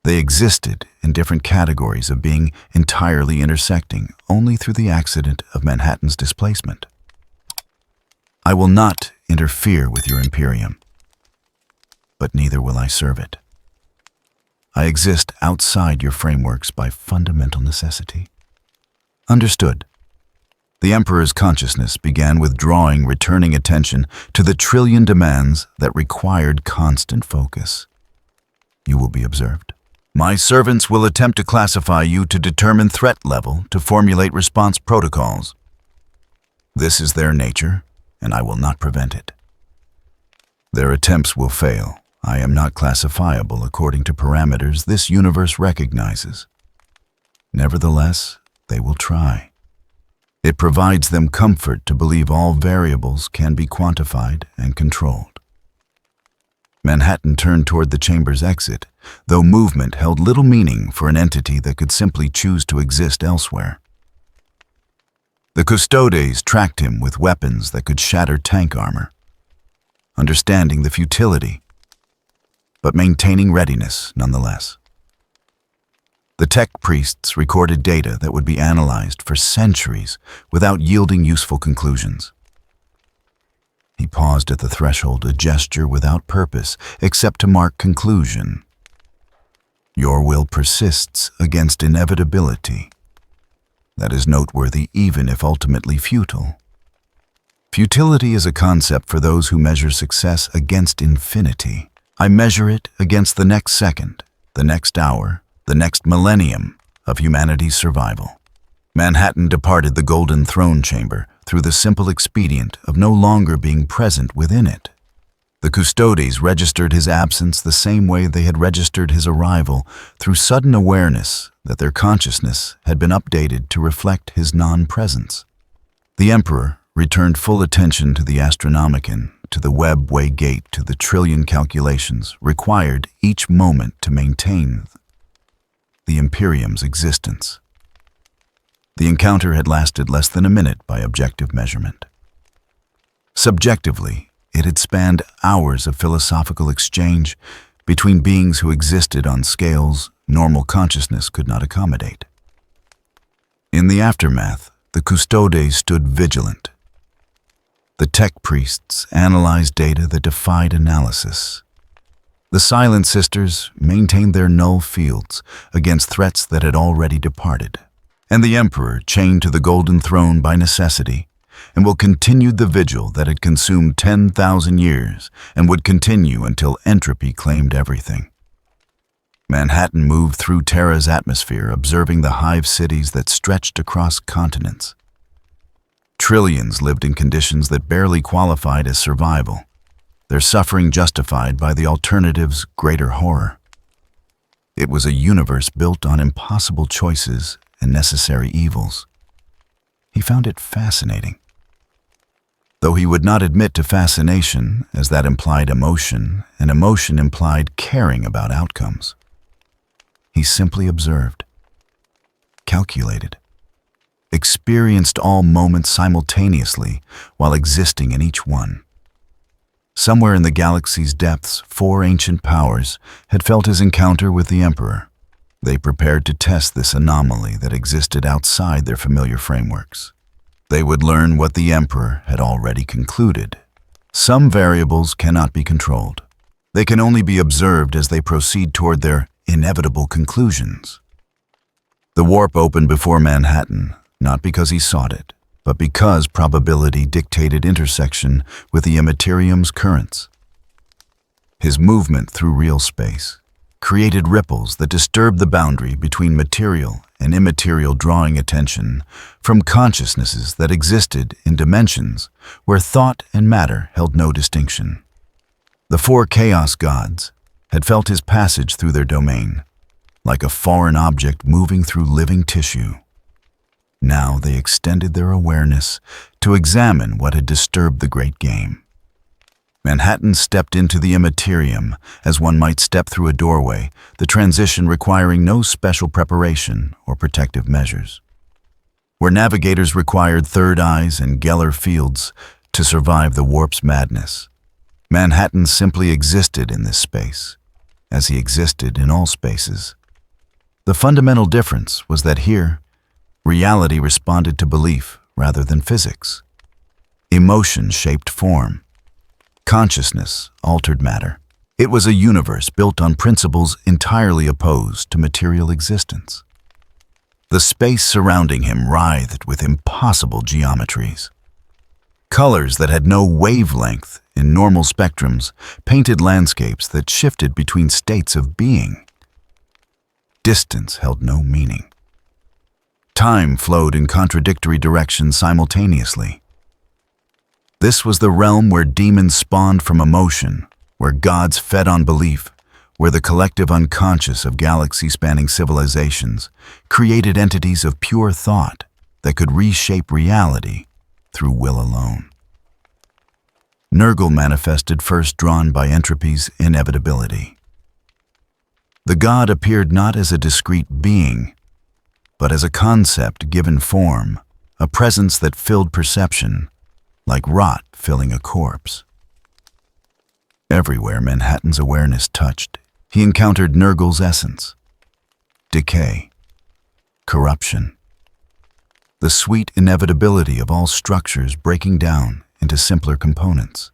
They existed in different categories of being entirely intersecting only through the accident of Manhattan's displacement. I will not interfere with your Imperium, but neither will I serve it. I exist outside your frameworks by fundamental necessity. Understood. The Emperor's consciousness began withdrawing, returning attention to the trillion demands that required constant focus. You will be observed. My servants will attempt to classify you to determine threat level to formulate response protocols. This is their nature, and I will not prevent it. Their attempts will fail. I am not classifiable according to parameters this universe recognizes. Nevertheless, they will try. It provides them comfort to believe all variables can be quantified and controlled. Manhattan turned toward the chamber's exit, though movement held little meaning for an entity that could simply choose to exist elsewhere. The Custodes tracked him with weapons that could shatter tank armor, understanding the futility, but maintaining readiness nonetheless. The tech priests recorded data that would be analyzed for centuries without yielding useful conclusions. He paused at the threshold, a gesture without purpose except to mark conclusion. Your will persists against inevitability. That is noteworthy even if ultimately futile. Futility is a concept for those who measure success against infinity. I measure it against the next second, the next hour, the next millennium of humanity's survival. Manhattan departed the Golden Throne Chamber through the simple expedient of no longer being present within it. The Custodes registered his absence the same way they had registered his arrival, through sudden awareness that their consciousness had been updated to reflect his non-presence. The Emperor returned full attention to the Astronomicon, to the web-way gate, to the trillion calculations required each moment to maintain the Imperium's existence. The encounter had lasted less than a minute by objective measurement. Subjectively, it had spanned hours of philosophical exchange between beings who existed on scales normal consciousness could not accommodate. In the aftermath, the Custodes stood vigilant. The tech priests analyzed data that defied analysis. The Silent Sisters maintained their null fields against threats that had already departed. And the Emperor, chained to the Golden Throne by necessity, and will continue the vigil that had consumed 10,000 years and would continue until entropy claimed everything. Manhattan moved through Terra's atmosphere, observing the hive cities that stretched across continents. Trillions lived in conditions that barely qualified as survival, their suffering justified by the alternative's greater horror. It was a universe built on impossible choices and necessary evils. He found it fascinating. Though he would not admit to fascination, as that implied emotion, and emotion implied caring about outcomes. He simply observed, calculated, experienced all moments simultaneously while existing in each one. Somewhere in the galaxy's depths, 4 ancient powers had felt his encounter with the Emperor. They prepared to test this anomaly that existed outside their familiar frameworks. They would learn what the Emperor had already concluded. Some variables cannot be controlled. They can only be observed as they proceed toward their inevitable conclusions. The warp opened before Manhattan, not because he sought it, but because probability dictated intersection with the Imperium's currents. His movement through real space created ripples that disturbed the boundary between material and immaterial, drawing attention from consciousnesses that existed in dimensions where thought and matter held no distinction. The 4 chaos gods had felt his passage through their domain, like a foreign object moving through living tissue. Now they extended their awareness to examine what had disturbed the great game. Manhattan stepped into the Imperium as one might step through a doorway, the transition requiring no special preparation or protective measures. Where navigators required third eyes and Geller fields to survive the warp's madness, Manhattan simply existed in this space, as he existed in all spaces. The fundamental difference was that here, reality responded to belief rather than physics. Emotion shaped form. Consciousness altered matter. It was a universe built on principles entirely opposed to material existence. The space surrounding him writhed with impossible geometries. Colors that had no wavelength in normal spectrums painted landscapes that shifted between states of being. Distance held no meaning. Time flowed in contradictory directions simultaneously. This was the realm where demons spawned from emotion, where gods fed on belief, where the collective unconscious of galaxy-spanning civilizations created entities of pure thought that could reshape reality through will alone. Nurgle manifested first, drawn by entropy's inevitability. The god appeared not as a discrete being, but as a concept given form, a presence that filled perception, like rot filling a corpse. Everywhere Manhattan's awareness touched, he encountered Nurgle's essence: decay, corruption, the sweet inevitability of all structures breaking down into simpler components.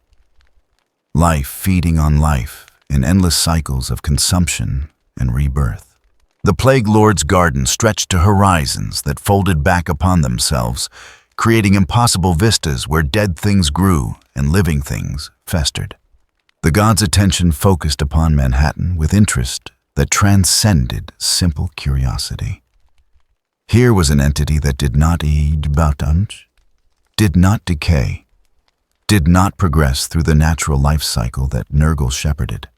Life feeding on life in endless cycles of consumption and rebirth. The Plague Lord's garden stretched to horizons that folded back upon themselves, creating impossible vistas where dead things grew and living things festered. The god's attention focused upon Manhattan with interest that transcended simple curiosity. Here was an entity that did not age, did not decay, did not progress through the natural life cycle that Nurgle shepherded.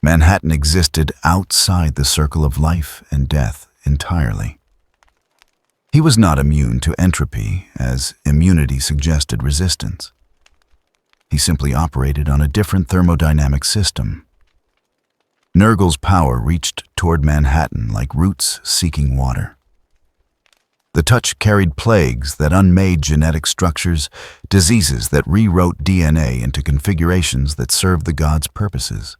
Manhattan existed outside the circle of life and death entirely. He was not immune to entropy, as immunity suggested resistance. He simply operated on a different thermodynamic system. Nurgle's power reached toward Manhattan like roots seeking water. The touch carried plagues that unmade genetic structures, diseases that rewrote DNA into configurations that served the god's purposes.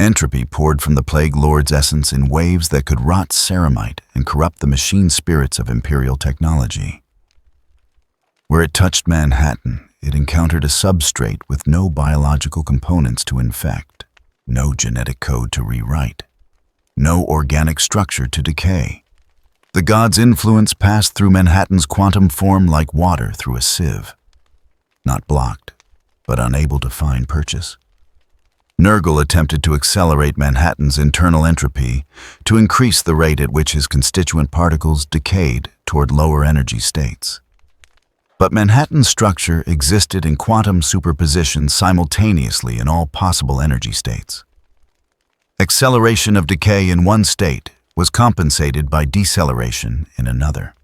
Entropy poured from the Plague Lord's essence in waves that could rot ceramite and corrupt the machine spirits of Imperial technology. Where it touched Manhattan, it encountered a substrate with no biological components to infect, no genetic code to rewrite, no organic structure to decay. The god's influence passed through Manhattan's quantum form like water through a sieve, not blocked, but unable to find purchase. Nurgle attempted to accelerate Manhattan's internal entropy to increase the rate at which his constituent particles decayed toward lower energy states. But Manhattan's structure existed in quantum superposition simultaneously in all possible energy states. Acceleration of decay in one state was compensated by deceleration in another.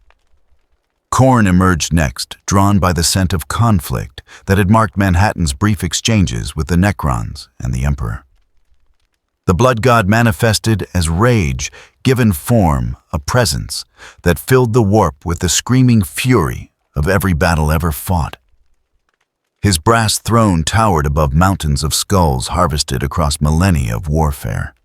Khorne emerged next, drawn by the scent of conflict that had marked Manhattan's brief exchanges with the Necrons and the Emperor. The blood god manifested as rage, given form, a presence that filled the warp with the screaming fury of every battle ever fought. His brass throne towered above mountains of skulls harvested across millennia of warfare.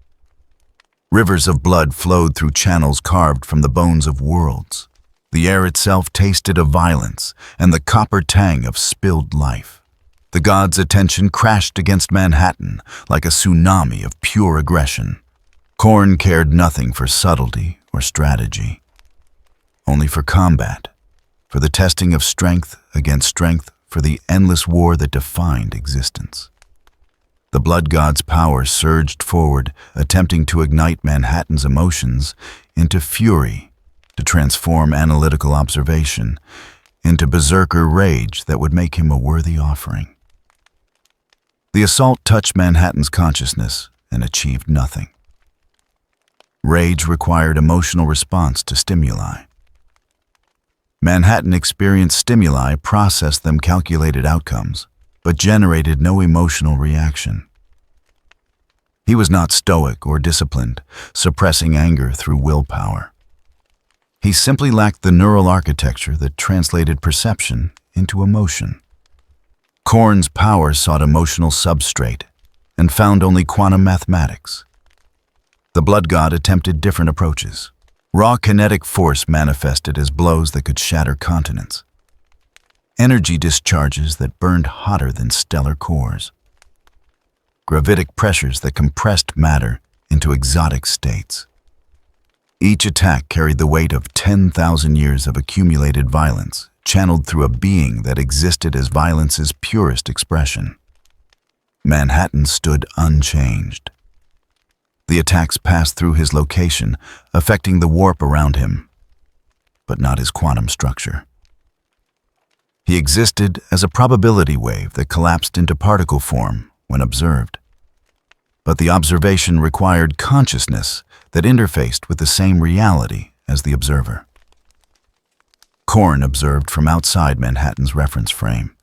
Rivers of blood flowed through channels carved from the bones of worlds. The air itself tasted of violence and the copper tang of spilled life. The god's attention crashed against Manhattan like a tsunami of pure aggression. Khorne cared nothing for subtlety or strategy, only for combat, for the testing of strength against strength, for the endless war that defined existence. The blood god's power surged forward, attempting to ignite Manhattan's emotions into fury, to transform analytical observation into berserker rage that would make him a worthy offering. The assault touched Manhattan's consciousness and achieved nothing. Rage required emotional response to stimuli. Manhattan experienced stimuli, processed them, calculated outcomes, but generated no emotional reaction. He was not stoic or disciplined, suppressing anger through willpower. He simply lacked the neural architecture that translated perception into emotion. Korn's power sought emotional substrate and found only quantum mathematics. The blood god attempted different approaches. Raw kinetic force manifested as blows that could shatter continents. Energy discharges that burned hotter than stellar cores. Gravitic pressures that compressed matter into exotic states. Each attack carried the weight of 10,000 years of accumulated violence, channeled through a being that existed as violence's purest expression. Manhattan stood unchanged. The attacks passed through his location, affecting the warp around him, but not his quantum structure. He existed as a probability wave that collapsed into particle form when observed. But the observation required consciousness that interfaced with the same reality as the observer. Korn observed from outside Manhattan's reference frame.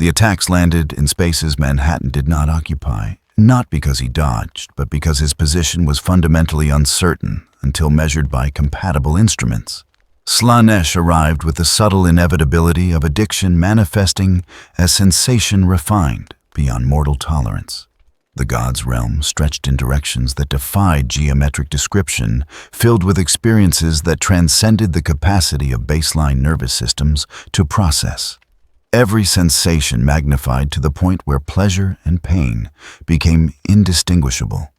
The attacks landed in spaces Manhattan did not occupy, not because he dodged, but because his position was fundamentally uncertain until measured by compatible instruments. Slanesh arrived with the subtle inevitability of addiction manifesting as sensation refined beyond mortal tolerance. The god's realm stretched in directions that defied geometric description, filled with experiences that transcended the capacity of baseline nervous systems to process. Every sensation magnified to the point where pleasure and pain became indistinguishable.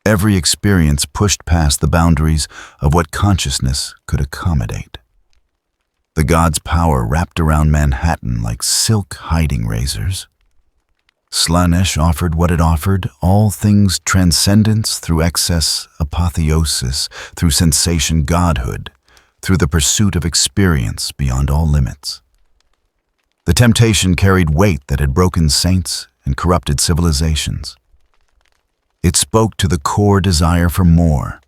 Every experience pushed past the boundaries of what consciousness could accommodate. The god's power wrapped around Manhattan like silk hiding razors. Slanesh offered what it offered, all things transcendence through excess apotheosis, through sensation godhood, through the pursuit of experience beyond all limits. The temptation carried weight that had broken saints and corrupted civilizations. It spoke to the core desire for more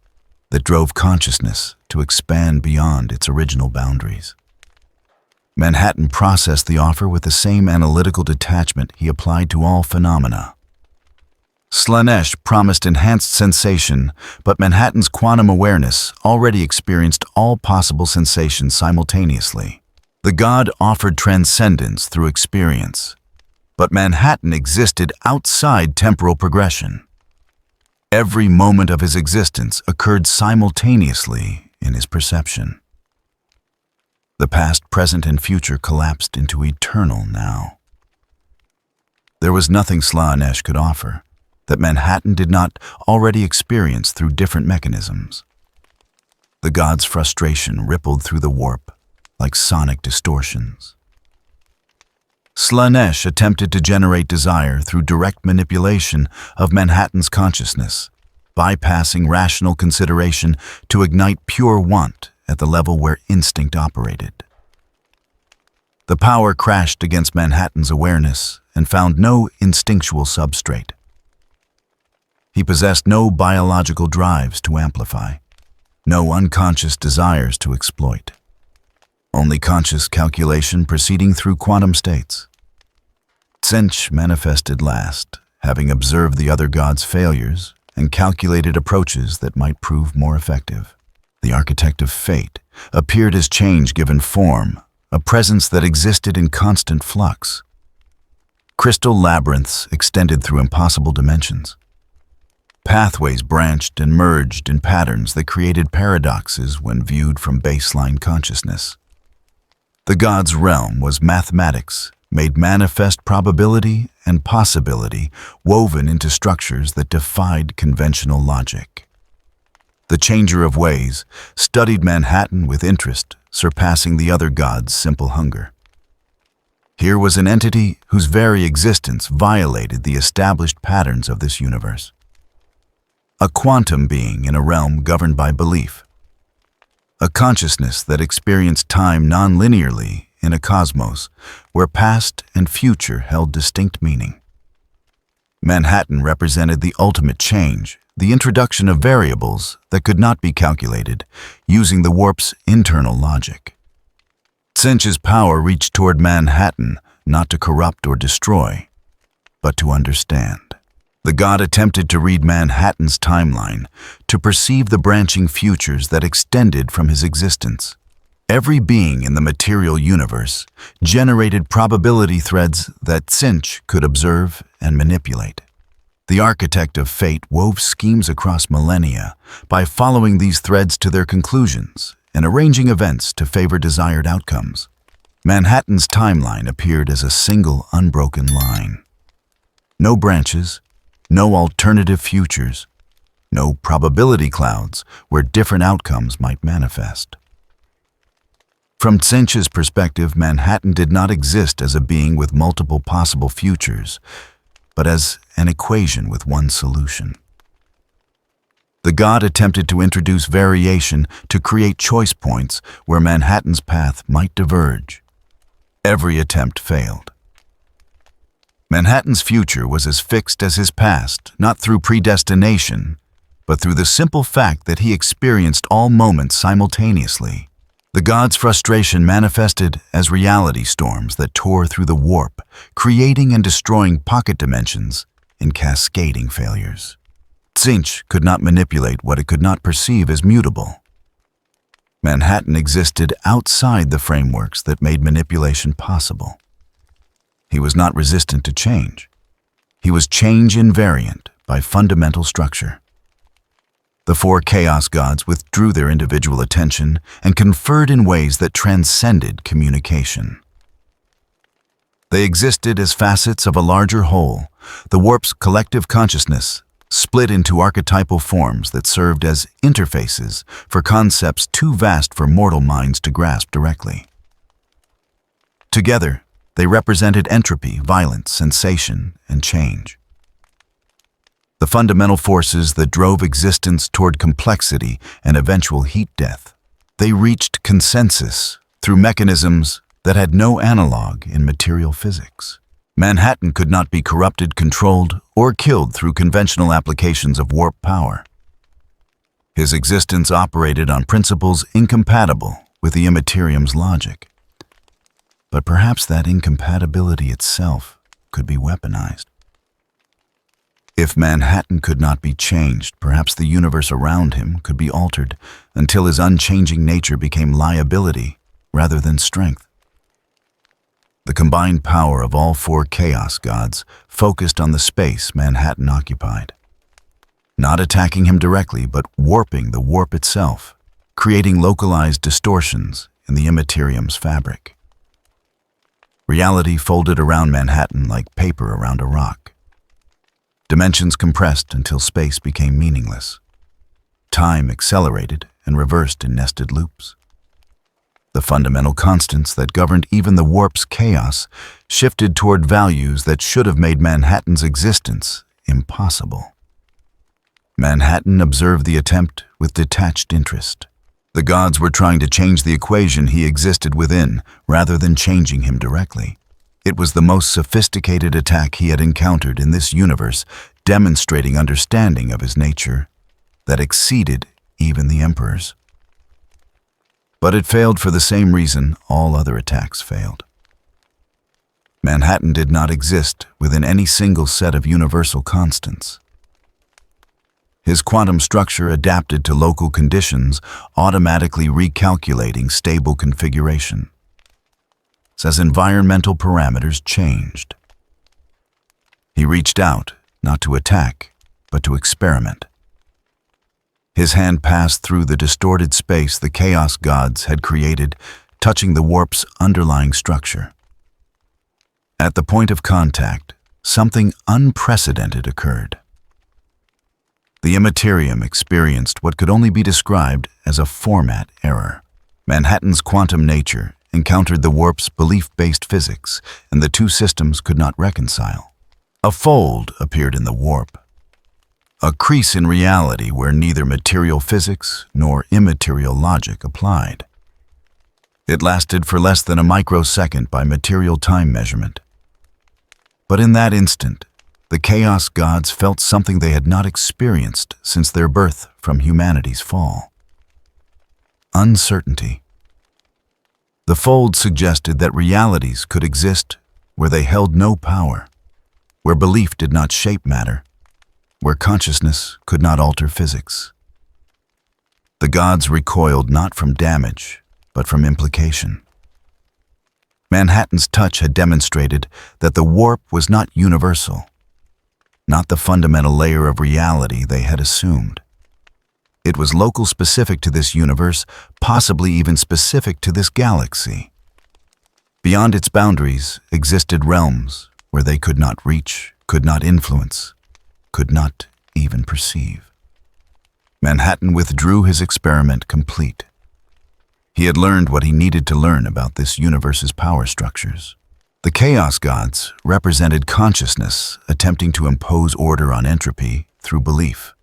that drove consciousness to expand beyond its original boundaries. Manhattan processed the offer with the same analytical detachment he applied to all phenomena. Slanesh promised enhanced sensation, but Manhattan's quantum awareness already experienced all possible sensations simultaneously. The god offered transcendence through experience, but Manhattan existed outside temporal progression. Every moment of his existence occurred simultaneously in his perception. The past, present, and future collapsed into eternal now. There was nothing Slanesh could offer that Manhattan did not already experience through different mechanisms. The god's frustration rippled through the warp like sonic distortions. Slanesh attempted to generate desire through direct manipulation of Manhattan's consciousness, bypassing rational consideration to ignite pure want at the level where instinct operated. The power crashed against Manhattan's awareness and found no instinctual substrate. He possessed no biological drives to amplify, no unconscious desires to exploit, only conscious calculation proceeding through quantum states. Tsench manifested last, having observed the other god's failures and calculated approaches that might prove more effective. The architect of fate appeared as change given form, a presence that existed in constant flux. Crystal labyrinths extended through impossible dimensions. Pathways branched and merged in patterns that created paradoxes when viewed from baseline consciousness. The god's realm was mathematics, made manifest probability and possibility woven into structures that defied conventional logic. The changer of ways studied Manhattan with interest, surpassing the other god's simple hunger. Here was an entity whose very existence violated the established patterns of this universe. A quantum being in a realm governed by belief. A consciousness that experienced time non-linearly in a cosmos where past and future held distinct meaning. Manhattan represented the ultimate change, the introduction of variables that could not be calculated using the warp's internal logic. Tsench's power reached toward Manhattan, not to corrupt or destroy, but to understand. The god attempted to read Manhattan's timeline, to perceive the branching futures that extended from his existence. Every being in the material universe generated probability threads that Tzeentch could observe and manipulate. The architect of fate wove schemes across millennia by following these threads to their conclusions and arranging events to favor desired outcomes. Manhattan's timeline appeared as a single unbroken line. No branches, no alternative futures, no probability clouds where different outcomes might manifest. From Tzeentch's perspective, Manhattan did not exist as a being with multiple possible futures, but as an equation with one solution. The god attempted to introduce variation to create choice points where Manhattan's path might diverge. Every attempt failed. Manhattan's future was as fixed as his past, not through predestination, but through the simple fact that he experienced all moments simultaneously. The god's frustration manifested as reality storms that tore through the warp, creating and destroying pocket dimensions in cascading failures. Tzeentch could not manipulate what it could not perceive as mutable. Manhattan existed outside the frameworks that made manipulation possible. He was not resistant to change. He was change invariant by fundamental structure. The four chaos gods withdrew their individual attention and conferred in ways that transcended communication. They existed as facets of a larger whole, the warp's collective consciousness, split into archetypal forms that served as interfaces for concepts too vast for mortal minds to grasp directly. Together, they represented entropy, violence, sensation, and change. The fundamental forces that drove existence toward complexity and eventual heat death. They reached consensus through mechanisms that had no analog in material physics. Manhattan could not be corrupted, controlled, or killed through conventional applications of warp power. His existence operated on principles incompatible with the Imperium's logic. But perhaps that incompatibility itself could be weaponized. If Manhattan could not be changed, perhaps the universe around him could be altered until his unchanging nature became liability rather than strength. The combined power of all four chaos gods focused on the space Manhattan occupied, not attacking him directly, but warping the warp itself, creating localized distortions in the Imperium's fabric. Reality folded around Manhattan like paper around a rock. Dimensions compressed until space became meaningless. Time accelerated and reversed in nested loops. The fundamental constants that governed even the warp's chaos shifted toward values that should have made Manhattan's existence impossible. Manhattan observed the attempt with detached interest. The gods were trying to change the equation he existed within, rather than changing him directly. It was the most sophisticated attack he had encountered in this universe, demonstrating understanding of his nature that exceeded even the Emperor's. But it failed for the same reason all other attacks failed. Manhattan did not exist within any single set of universal constants. His quantum structure adapted to local conditions, automatically recalculating stable configuration as environmental parameters changed. He reached out, not to attack, but to experiment. His hand passed through the distorted space the chaos gods had created, touching the warp's underlying structure. At the point of contact, something unprecedented occurred. The Imperium experienced what could only be described as a format error. Manhattan's quantum nature encountered the warp's belief-based physics, and the two systems could not reconcile. A fold appeared in the warp, a crease in reality where neither material physics nor immaterial logic applied. It lasted for less than a microsecond by material time measurement. But in that instant, the chaos gods felt something they had not experienced since their birth from humanity's fall. Uncertainty. The fold suggested that realities could exist where they held no power, where belief did not shape matter, where consciousness could not alter physics. The gods recoiled not from damage, but from implication. Manhattan's touch had demonstrated that the warp was not universal, not the fundamental layer of reality they had assumed. It was local, specific to this universe, possibly even specific to this galaxy. Beyond its boundaries existed realms where they could not reach, could not influence, could not even perceive. Manhattan withdrew his experiment complete. He had learned what he needed to learn about this universe's power structures. The Chaos Gods represented consciousness attempting to impose order on entropy through belief.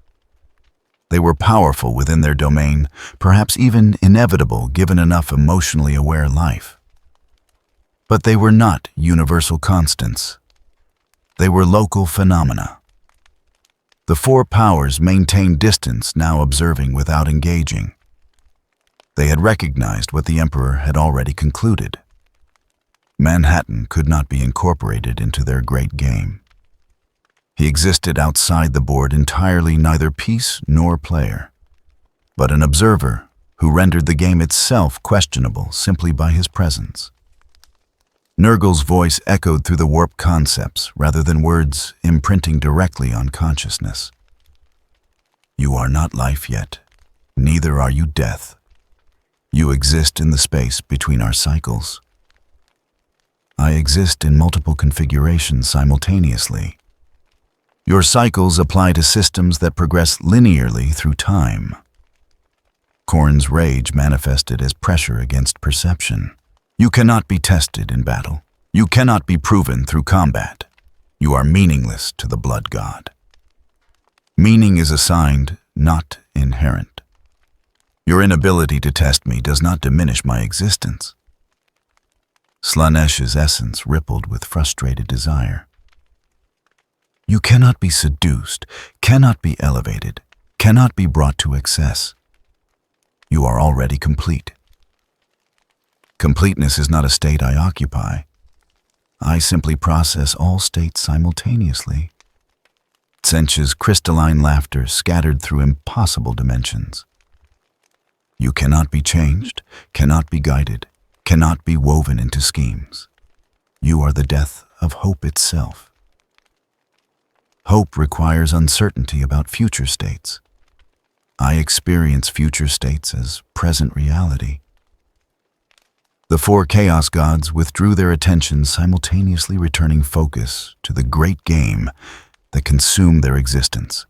They were powerful within their domain, perhaps even inevitable given enough emotionally aware life. But they were not universal constants. They were local phenomena. The four powers maintained distance, now observing without engaging. They had recognized what the Emperor had already concluded. Manhattan could not be incorporated into their great game. He existed outside the board entirely, neither piece nor player, but an observer who rendered the game itself questionable simply by his presence. Nurgle's voice echoed through the warp concepts rather than words imprinting directly on consciousness. You are not life yet, neither are you death. You exist in the space between our cycles. I exist in multiple configurations simultaneously. Your cycles apply to systems that progress linearly through time. Korn's rage manifested as pressure against perception. You cannot be tested in battle. You cannot be proven through combat. You are meaningless to the blood god. Meaning is assigned, not inherent. Your inability to test me does not diminish my existence. Slaaneish's essence rippled with frustrated desire. You cannot be seduced, cannot be elevated, cannot be brought to excess. You are already complete. Completeness is not a state I occupy. I simply process all states simultaneously. Tsench's crystalline laughter scattered through impossible dimensions. You cannot be changed, cannot be guided, cannot be woven into schemes. You are the death of hope itself. Hope requires uncertainty about future states. I experience future states as present reality. The four Chaos Gods withdrew their attention, simultaneously returning focus to the great game that consumed their existence.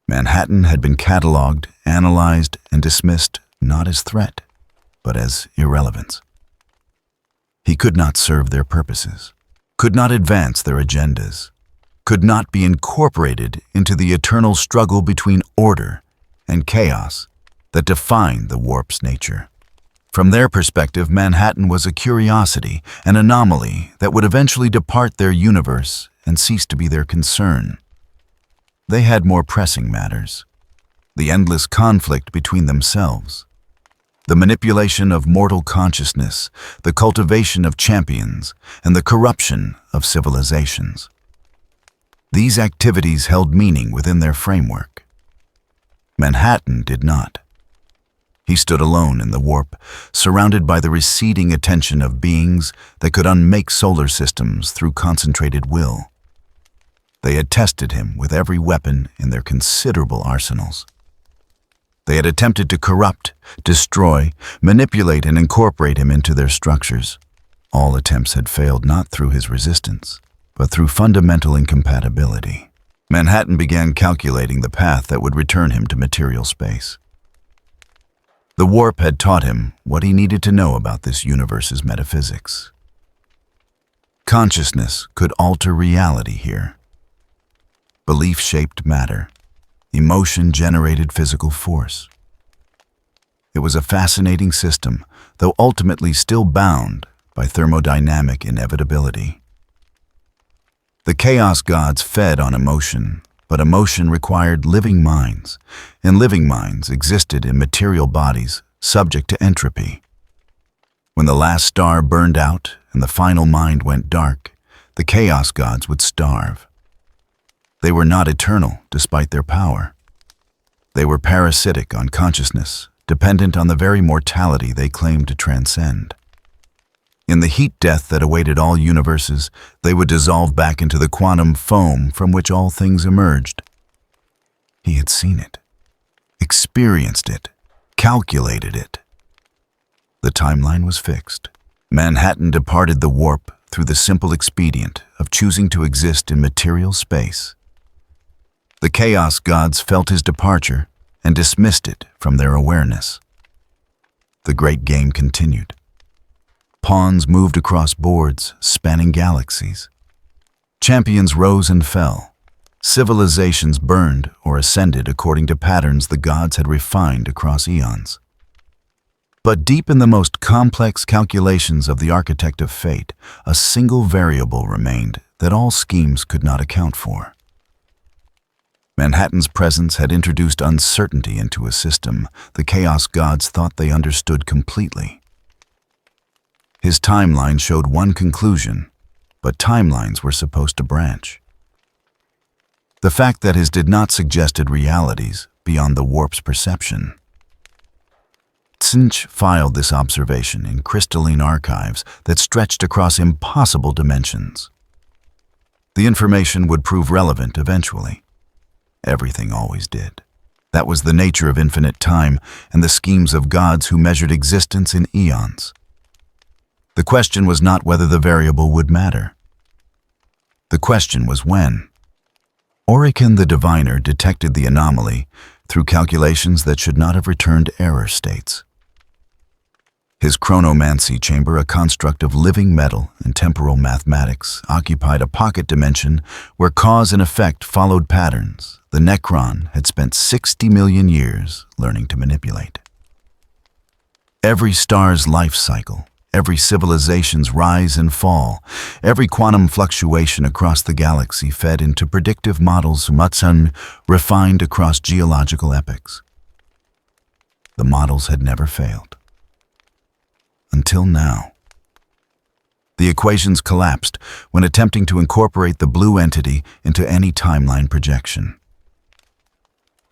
Manhattan had been catalogued, analyzed, and dismissed not as threat, but as irrelevance. He could not serve their purposes, could not advance their agendas, could not be incorporated into the eternal struggle between order and chaos that defined the warp's nature. From their perspective, Manhattan was a curiosity, an anomaly that would eventually depart their universe and cease to be their concern. They had more pressing matters: the endless conflict between themselves, the manipulation of mortal consciousness, the cultivation of champions, and the corruption of civilizations. These activities held meaning within their framework. Manhattan did not. He stood alone in the warp, surrounded by the receding attention of beings that could unmake solar systems through concentrated will. They had tested him with every weapon in their considerable arsenals. They had attempted to corrupt, destroy, manipulate, and incorporate him into their structures. All attempts had failed not through his resistance, but through fundamental incompatibility. Manhattan began calculating the path that would return him to material space. The warp had taught him what he needed to know about this universe's metaphysics. Consciousness could alter reality here. Belief shaped matter. Emotion generated physical force. It was a fascinating system, though ultimately still bound by thermodynamic inevitability. The Chaos Gods fed on emotion, but emotion required living minds, and living minds existed in material bodies subject to entropy. When the last star burned out and the final mind went dark, the Chaos Gods would starve. They were not eternal despite their power. They were parasitic on consciousness, dependent on the very mortality they claimed to transcend. In the heat death that awaited all universes, they would dissolve back into the quantum foam from which all things emerged. He had seen it, experienced it, calculated it. The timeline was fixed. Manhattan departed the warp through the simple expedient of choosing to exist in material space. The Chaos Gods felt his departure and dismissed it from their awareness. The great game continued. Pawns moved across boards, spanning galaxies. Champions rose and fell. Civilizations burned or ascended according to patterns the gods had refined across eons. But deep in the most complex calculations of the architect of fate, a single variable remained that all schemes could not account for. Manhattan's presence had introduced uncertainty into a system the Chaos Gods thought they understood completely. His timeline showed one conclusion, but timelines were supposed to branch. The fact that his did not suggested realities beyond the warp's perception. Tsinch filed this observation in crystalline archives that stretched across impossible dimensions. The information would prove relevant eventually. Everything always did. That was the nature of infinite time and the schemes of gods who measured existence in eons. The question was not whether the variable would matter. The question was when. Orikan the diviner detected the anomaly through calculations that should not have returned error states. His chronomancy chamber, a construct of living metal and temporal mathematics, occupied a pocket dimension where cause and effect followed patterns the Necron had spent 60 million years learning to manipulate. Every star's life cycle, every civilization's rise and fall, every quantum fluctuation across the galaxy fed into predictive models Mutsun refined across geological epochs. The models had never failed. Until now. The equations collapsed when attempting to incorporate the blue entity into any timeline projection.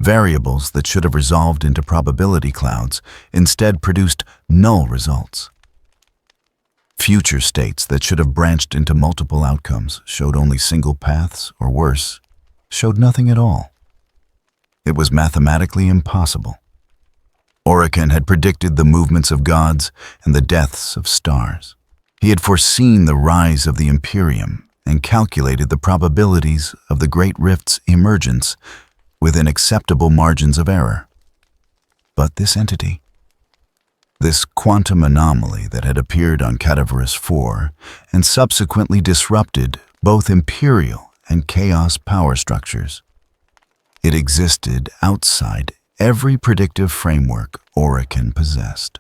Variables that should have resolved into probability clouds instead produced null results. Future states that should have branched into multiple outcomes showed only single paths, or worse, showed nothing at all. It was mathematically impossible. Orikan had predicted the movements of gods and the deaths of stars. He had foreseen the rise of the Imperium and calculated the probabilities of the Great Rift's emergence within acceptable margins of error. But this entity, this quantum anomaly that had appeared on Cadaverous 4 and subsequently disrupted both Imperial and Chaos power structures, it existed outside every predictive framework Orikan possessed.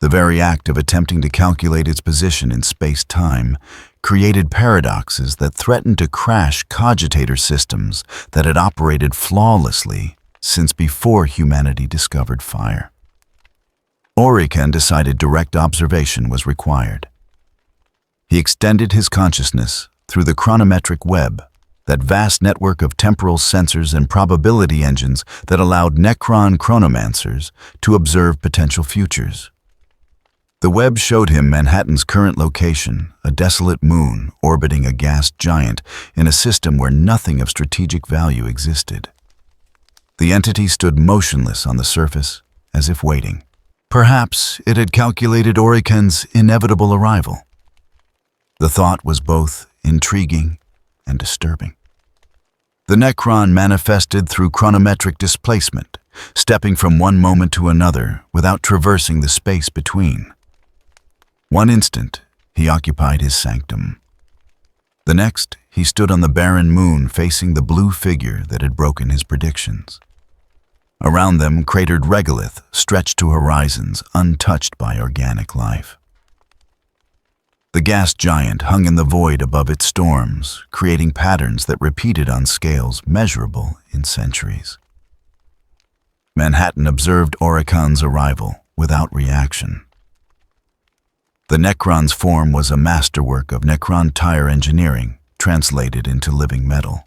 The very act of attempting to calculate its position in space-time created paradoxes that threatened to crash cogitator systems that had operated flawlessly since before humanity discovered fire. Orikan decided direct observation was required. He extended his consciousness through the chronometric web, that vast network of temporal sensors and probability engines that allowed Necron chronomancers to observe potential futures. The web showed him Manhattan's current location, a desolate moon orbiting a gas giant in a system where nothing of strategic value existed. The entity stood motionless on the surface, as if waiting. Perhaps it had calculated Orikan's inevitable arrival. The thought was both intriguing and disturbing. The Necron manifested through chronometric displacement, stepping from one moment to another without traversing the space between. One instant, he occupied his sanctum. The next, he stood on the barren moon facing the blue figure that had broken his predictions. Around them, cratered regolith stretched to horizons untouched by organic life. The gas giant hung in the void above its storms, creating patterns that repeated on scales measurable in centuries. Manhattan observed Orikan's arrival without reaction. The Necron's form was a masterwork of Necron tire engineering, translated into living metal.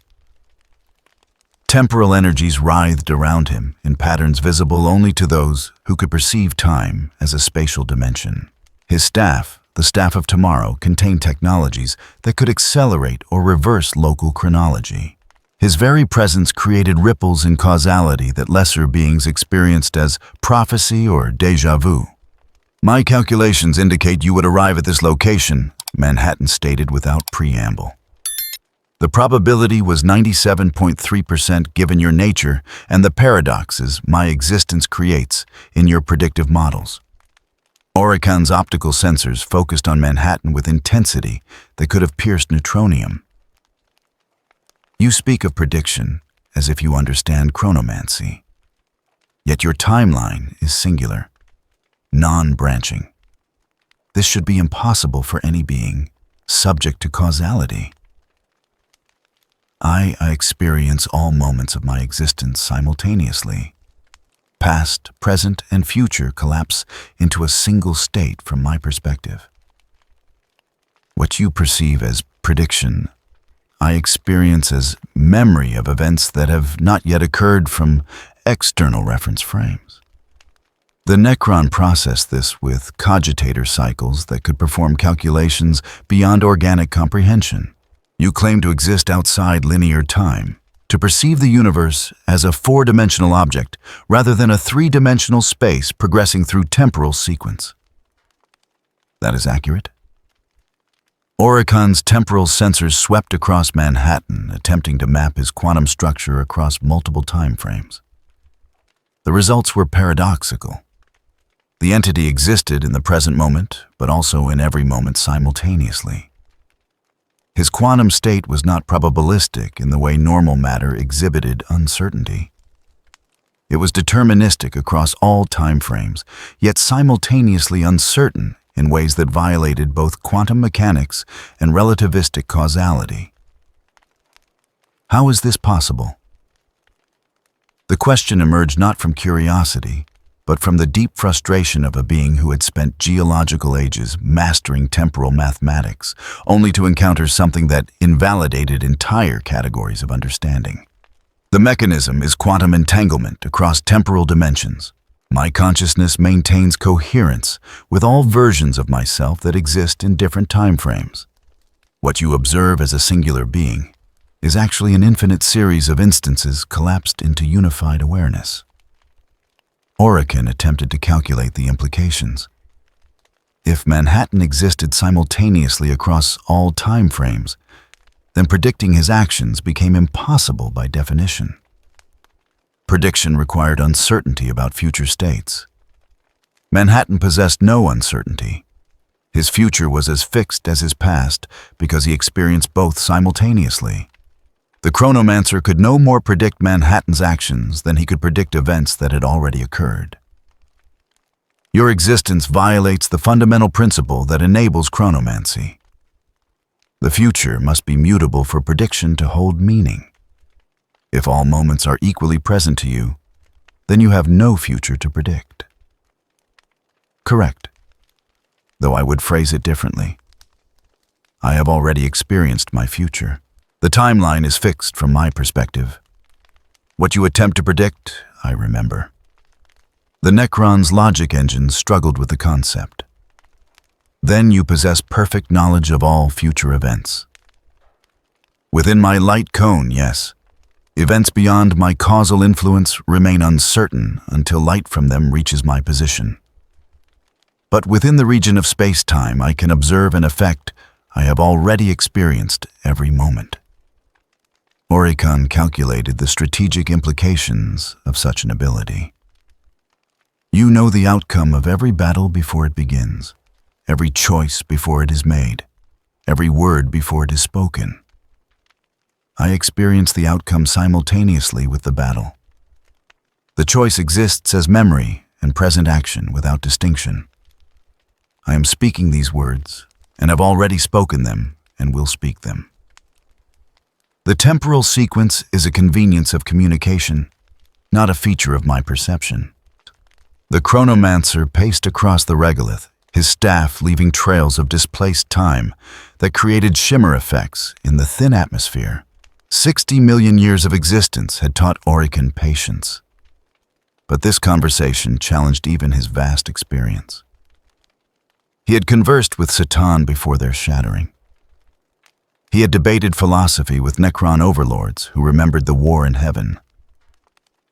Temporal energies writhed around him in patterns visible only to those who could perceive time as a spatial dimension. His staff, the Staff of Tomorrow, contained technologies that could accelerate or reverse local chronology. His very presence created ripples in causality that lesser beings experienced as prophecy or déjà vu. "My calculations indicate you would arrive at this location," Manhattan stated without preamble. "The probability was 97.3% given your nature and the paradoxes my existence creates in your predictive models." Oricon's optical sensors focused on Manhattan with intensity that could have pierced neutronium. "You speak of prediction as if you understand chronomancy. Yet your timeline is singular, non-branching. This should be impossible for any being subject to causality. I experience all moments of my existence simultaneously. Past, present, and future collapse into a single state from my perspective. What you perceive as prediction, I experience as memory of events that have not yet occurred from external reference frames. The Necron processed this with cogitator cycles that could perform calculations beyond organic comprehension. You claim to exist outside linear time, to perceive the universe as a four-dimensional object rather than a three-dimensional space progressing through temporal sequence. That is accurate. Oricon's temporal sensors swept across Manhattan, attempting to map his quantum structure across multiple time frames. The results were paradoxical. The entity existed in the present moment, but also in every moment simultaneously. His quantum state was not probabilistic in the way normal matter exhibited uncertainty. It was deterministic across all time frames, yet simultaneously uncertain in ways that violated both quantum mechanics and relativistic causality. How is this possible? The question emerged not from curiosity, but from the deep frustration of a being who had spent geological ages mastering temporal mathematics, only to encounter something that invalidated entire categories of understanding. The mechanism is quantum entanglement across temporal dimensions. My consciousness maintains coherence with all versions of myself that exist in different time frames. What you observe as a singular being is actually an infinite series of instances collapsed into unified awareness. Oricon attempted to calculate the implications. If Manhattan existed simultaneously across all time frames, then predicting his actions became impossible by definition. Prediction required uncertainty about future states. Manhattan possessed no uncertainty. His future was as fixed as his past because he experienced both simultaneously. The chronomancer could no more predict Manhattan's actions than he could predict events that had already occurred. Your existence violates the fundamental principle that enables chronomancy. The future must be mutable for prediction to hold meaning. If all moments are equally present to you, then you have no future to predict. Correct, though I would phrase it differently. I have already experienced my future. The timeline is fixed from my perspective. What you attempt to predict, I remember. The Necron's logic engines struggled with the concept. Then you possess perfect knowledge of all future events. Within my light cone, yes. Events beyond my causal influence remain uncertain until light from them reaches my position. But within the region of space-time, I can observe an effect I have already experienced every moment. Oricon calculated the strategic implications of such an ability. You know the outcome of every battle before it begins, every choice before it is made, every word before it is spoken. I experience the outcome simultaneously with the battle. The choice exists as memory and present action without distinction. I am speaking these words, and have already spoken them, and will speak them. The temporal sequence is a convenience of communication, not a feature of my perception. The chronomancer paced across the regolith, his staff leaving trails of displaced time that created shimmer effects in the thin atmosphere. 60 million years of existence had taught Orican patience. But this conversation challenged even his vast experience. He had conversed with Satan before their shattering. He had debated philosophy with Necron overlords who remembered the war in heaven.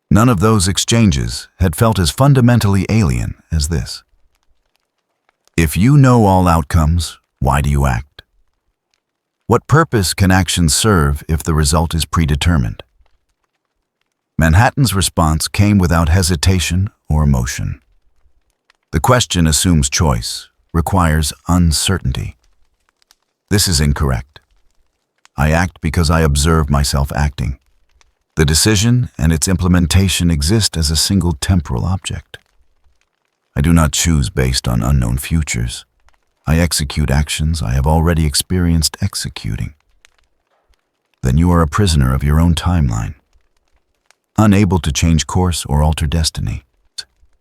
None of those exchanges had felt as fundamentally alien as this. If you know all outcomes, why do you act? What purpose can actions serve if the result is predetermined? Manhattan's response came without hesitation or emotion. The question assumes choice, requires uncertainty. This is incorrect. I act because I observe myself acting. The decision and its implementation exist as a single temporal object. I do not choose based on unknown futures. I execute actions I have already experienced executing. Then you are a prisoner of your own timeline, unable to change course or alter destiny.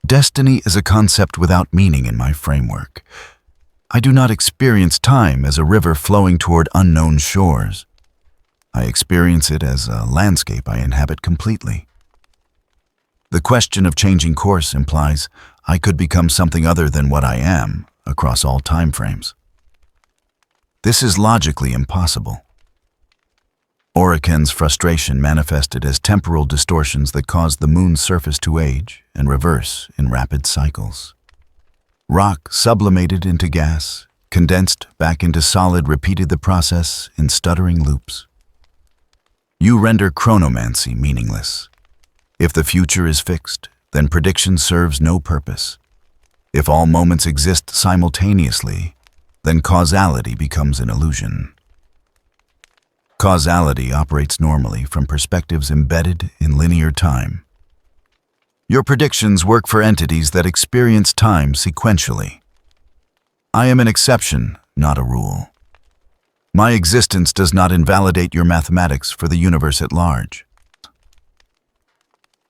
Destiny is a concept without meaning in my framework. I do not experience time as a river flowing toward unknown shores. I experience it as a landscape I inhabit completely. The question of changing course implies I could become something other than what I am across all time frames. This is logically impossible. Orican's frustration manifested as temporal distortions that caused the moon's surface to age and reverse in rapid cycles. Rock sublimated into gas, condensed back into solid, repeated the process in stuttering loops. You render chronomancy meaningless. If the future is fixed, then prediction serves no purpose. If all moments exist simultaneously, then causality becomes an illusion. Causality operates normally from perspectives embedded in linear time. Your predictions work for entities that experience time sequentially. I am an exception, not a rule. My existence does not invalidate your mathematics for the universe at large.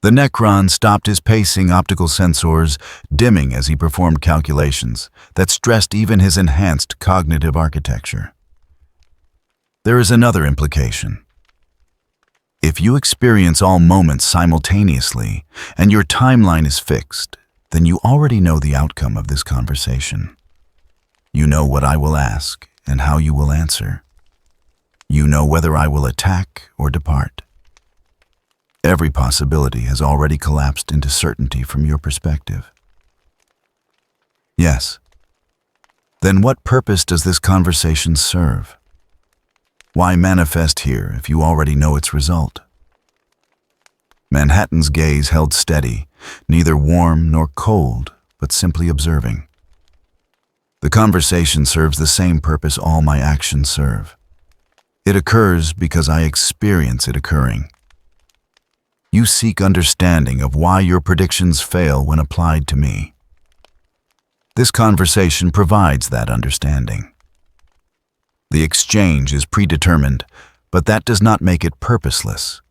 The Necron stopped his pacing optical sensors, dimming as he performed calculations that stressed even his enhanced cognitive architecture. There is another implication. If you experience all moments simultaneously and your timeline is fixed, then you already know the outcome of this conversation. You know what I will ask and how you will answer. You know whether I will attack or depart. Every possibility has already collapsed into certainty from your perspective. Yes. Then what purpose does this conversation serve? Why manifest here if you already know its result? Manhattan's gaze held steady, neither warm nor cold, but simply observing. The conversation serves the same purpose all my actions serve. It occurs because I experience it occurring. You seek understanding of why your predictions fail when applied to me. This conversation provides that understanding. The exchange is predetermined, but that does not make it purposeless.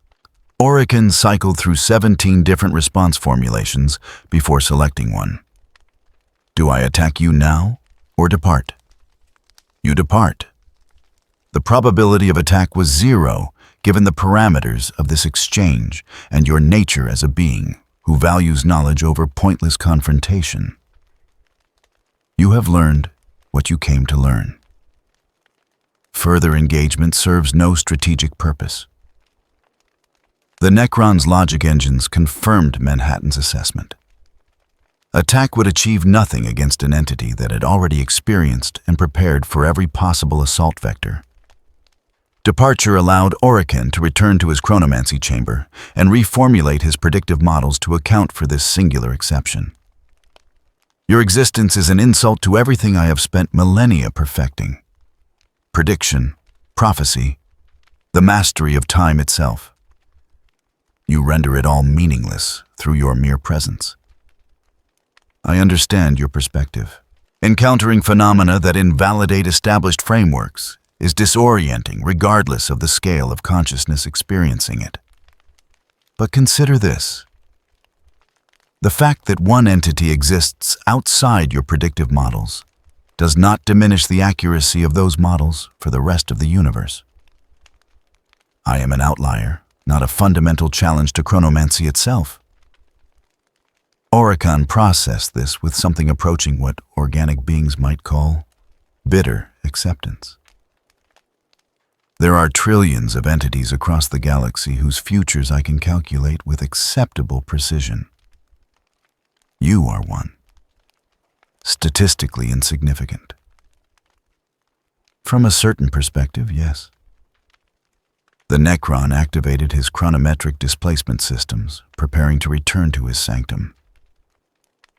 Orican cycled through 17 different response formulations before selecting one. Do I attack you now or depart? You depart. The probability of attack was 0, given the parameters of this exchange and your nature as a being who values knowledge over pointless confrontation. You have learned what you came to learn. Further engagement serves no strategic purpose. The Necron's logic engines confirmed Manhattan's assessment. Attack would achieve nothing against an entity that had already experienced and prepared for every possible assault vector. Departure allowed Orican to return to his chronomancy chamber and reformulate his predictive models to account for this singular exception. Your existence is an insult to everything I have spent millennia perfecting. Prediction, prophecy, the mastery of time itself. You render it all meaningless through your mere presence. I understand your perspective. Encountering phenomena that invalidate established frameworks is disorienting regardless of the scale of consciousness experiencing it. But consider this. The fact that one entity exists outside your predictive models does not diminish the accuracy of those models for the rest of the universe. I am an outlier, not a fundamental challenge to chronomancy itself. Oricon processed this with something approaching what organic beings might call bitter acceptance. There are trillions of entities across the galaxy whose futures I can calculate with acceptable precision. You are one. Statistically insignificant. From a certain perspective, yes. The Necron activated his chronometric displacement systems, preparing to return to his sanctum.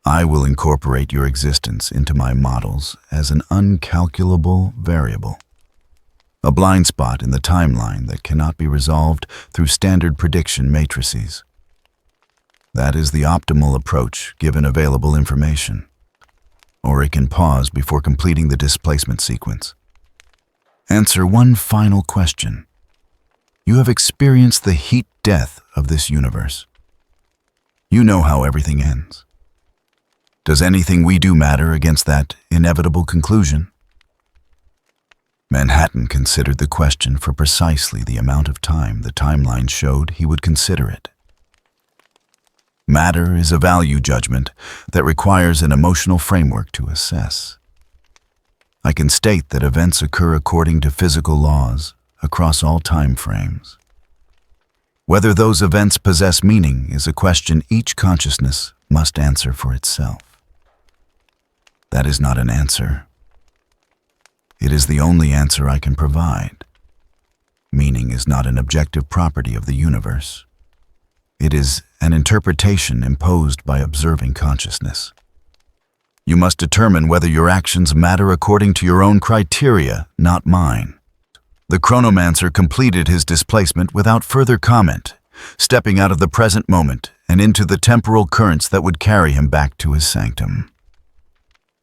I will incorporate your existence into my models as an uncalculable variable, a blind spot in the timeline that cannot be resolved through standard prediction matrices. That is the optimal approach given available information. Or it can pause before completing the displacement sequence. Answer one final question. You have experienced the heat death of this universe. You know how everything ends. Does anything we do matter against that inevitable conclusion? Manhattan considered the question for precisely the amount of time the timeline showed he would consider it. Matter is a value judgment that requires an emotional framework to assess. I can state that events occur according to physical laws across all time frames. Whether those events possess meaning is a question each consciousness must answer for itself. That is not an answer. It is the only answer I can provide. Meaning is not an objective property of the universe. It is an interpretation imposed by observing consciousness. You must determine whether your actions matter according to your own criteria, not mine. The chronomancer completed his displacement without further comment, stepping out of the present moment and into the temporal currents that would carry him back to his sanctum.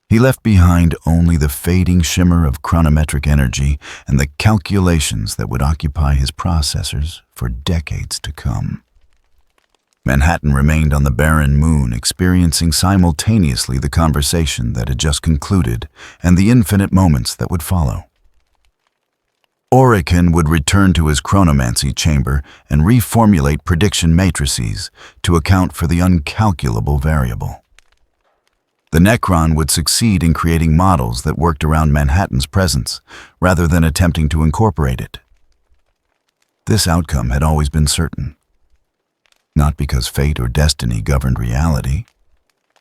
He left behind only the fading shimmer of chronometric energy and the calculations that would occupy his processors for decades to come. Manhattan remained on the barren moon, experiencing simultaneously the conversation that had just concluded and the infinite moments that would follow. Oricon would return to his chronomancy chamber and reformulate prediction matrices to account for the uncalculable variable. The Necron would succeed in creating models that worked around Manhattan's presence, rather than attempting to incorporate it. This outcome had always been certain. Not because fate or destiny governed reality,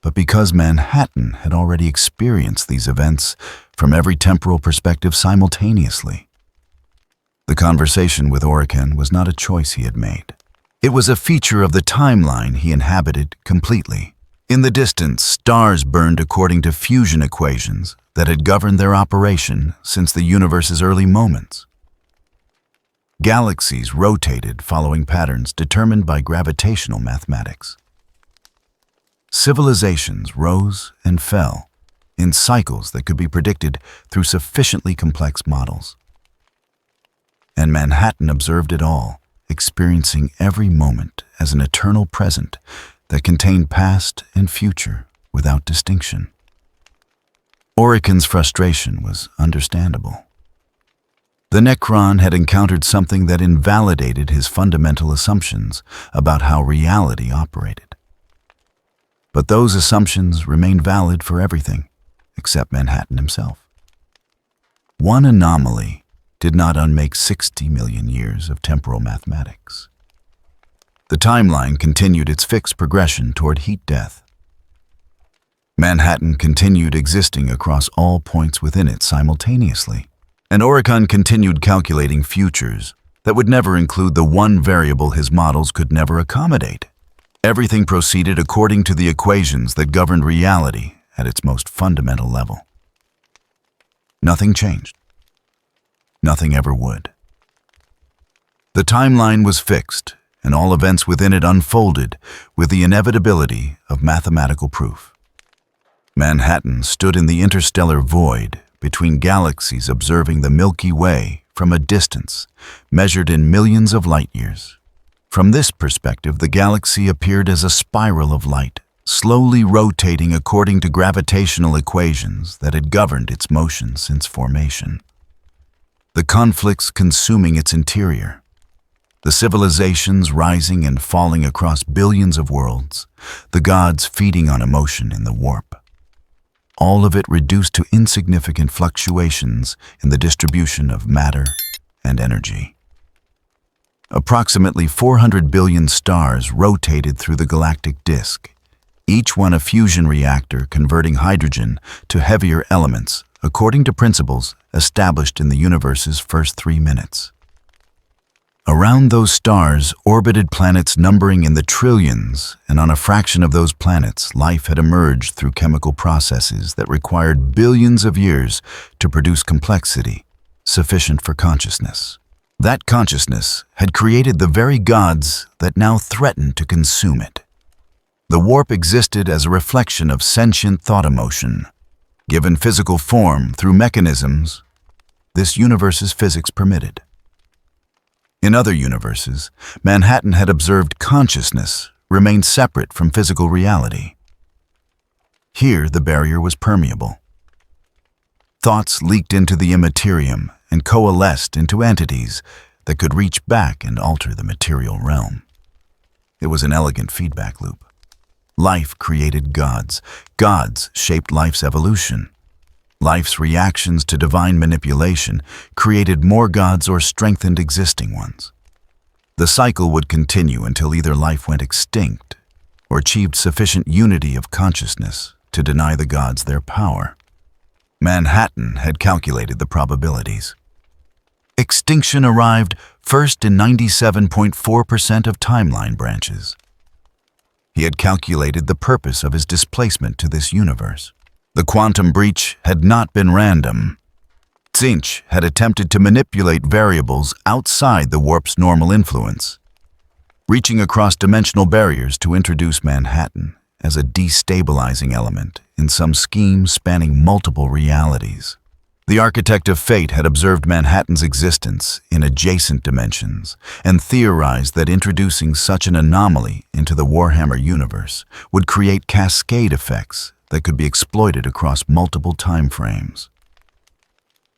but because Manhattan had already experienced these events from every temporal perspective simultaneously. The conversation with Oricon was not a choice he had made. It was a feature of the timeline he inhabited completely. In the distance, stars burned according to fusion equations that had governed their operation since the universe's early moments. Galaxies rotated following patterns determined by gravitational mathematics. Civilizations rose and fell in cycles that could be predicted through sufficiently complex models. And Manhattan observed it all, experiencing every moment as an eternal present that contained past and future without distinction. Oricon's frustration was understandable. The Necron had encountered something that invalidated his fundamental assumptions about how reality operated. But those assumptions remained valid for everything, except Manhattan himself. One anomaly did not unmake 60 million years of temporal mathematics. The timeline continued its fixed progression toward heat death. Manhattan continued existing across all points within it simultaneously, and Oricon continued calculating futures that would never include the one variable his models could never accommodate. Everything proceeded according to the equations that governed reality at its most fundamental level. Nothing changed. Nothing ever would. The timeline was fixed, and all events within it unfolded with the inevitability of mathematical proof. Manhattan stood in the interstellar void between galaxies, observing the Milky Way from a distance measured in millions of light years. From this perspective, the galaxy appeared as a spiral of light, slowly rotating according to gravitational equations that had governed its motion since formation. The conflicts consuming its interior, the civilizations rising and falling across billions of worlds, the gods feeding on emotion in the warp. All of it reduced to insignificant fluctuations in the distribution of matter and energy. Approximately 400 billion stars rotated through the galactic disk, each one a fusion reactor converting hydrogen to heavier elements according to principles established in the universe's first 3 minutes. Around those stars orbited planets numbering in the trillions, and on a fraction of those planets, life had emerged through chemical processes that required billions of years to produce complexity sufficient for consciousness. That consciousness had created the very gods that now threatened to consume it. The warp existed as a reflection of sentient thought emotion, given physical form through mechanisms this universe's physics permitted. In other universes, Manhattan had observed consciousness remained separate from physical reality. Here, the barrier was permeable. Thoughts leaked into the Imperium and coalesced into entities that could reach back and alter the material realm. It was an elegant feedback loop. Life created gods. Gods shaped life's evolution. Life's reactions to divine manipulation created more gods or strengthened existing ones. The cycle would continue until either life went extinct or achieved sufficient unity of consciousness to deny the gods their power. Manhattan had calculated the probabilities. Extinction arrived first in 97.4% of timeline branches. He had calculated the purpose of his displacement to this universe. The quantum breach had not been random. Tzeentch had attempted to manipulate variables outside the warp's normal influence, reaching across dimensional barriers to introduce Manhattan as a destabilizing element in some scheme spanning multiple realities. The architect of fate had observed Manhattan's existence in adjacent dimensions and theorized that introducing such an anomaly into the Warhammer universe would create cascade effects that could be exploited across multiple time frames.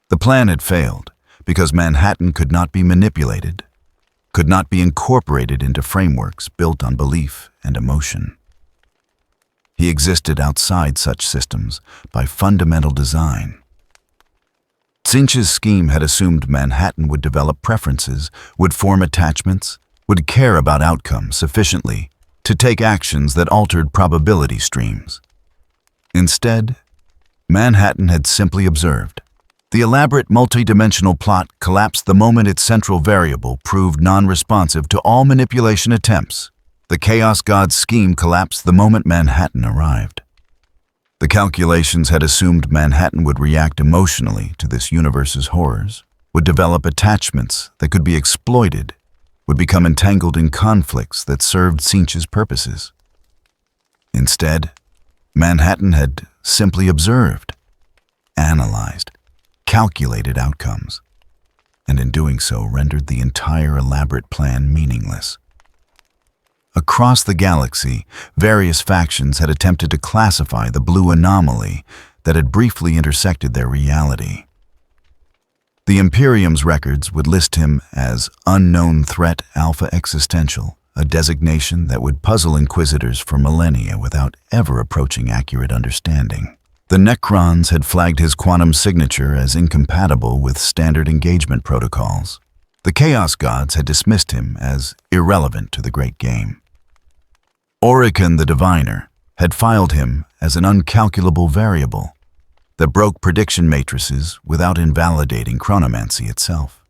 The plan had failed because Manhattan could not be manipulated, could not be incorporated into frameworks built on belief and emotion. He existed outside such systems by fundamental design. Tzeentch's scheme had assumed Manhattan would develop preferences, would form attachments, would care about outcomes sufficiently to take actions that altered probability streams. Instead, Manhattan had simply observed. The elaborate multidimensional plot collapsed the moment its central variable proved non-responsive to all manipulation attempts. The Chaos God's scheme collapsed the moment Manhattan arrived. The calculations had assumed Manhattan would react emotionally to this universe's horrors, would develop attachments that could be exploited, would become entangled in conflicts that served Tzeentch's purposes. Instead, Manhattan had simply observed, analyzed, calculated outcomes, and in doing so rendered the entire elaborate plan meaningless. Across the galaxy, various factions had attempted to classify the blue anomaly that had briefly intersected their reality. The Imperium's records would list him as Unknown Threat Alpha Existential, a designation that would puzzle inquisitors for millennia without ever approaching accurate understanding. The Necrons had flagged his quantum signature as incompatible with standard engagement protocols. The Chaos Gods had dismissed him as irrelevant to the Great Game. Oricon the Diviner had filed him as an uncalculable variable that broke prediction matrices without invalidating chronomancy itself.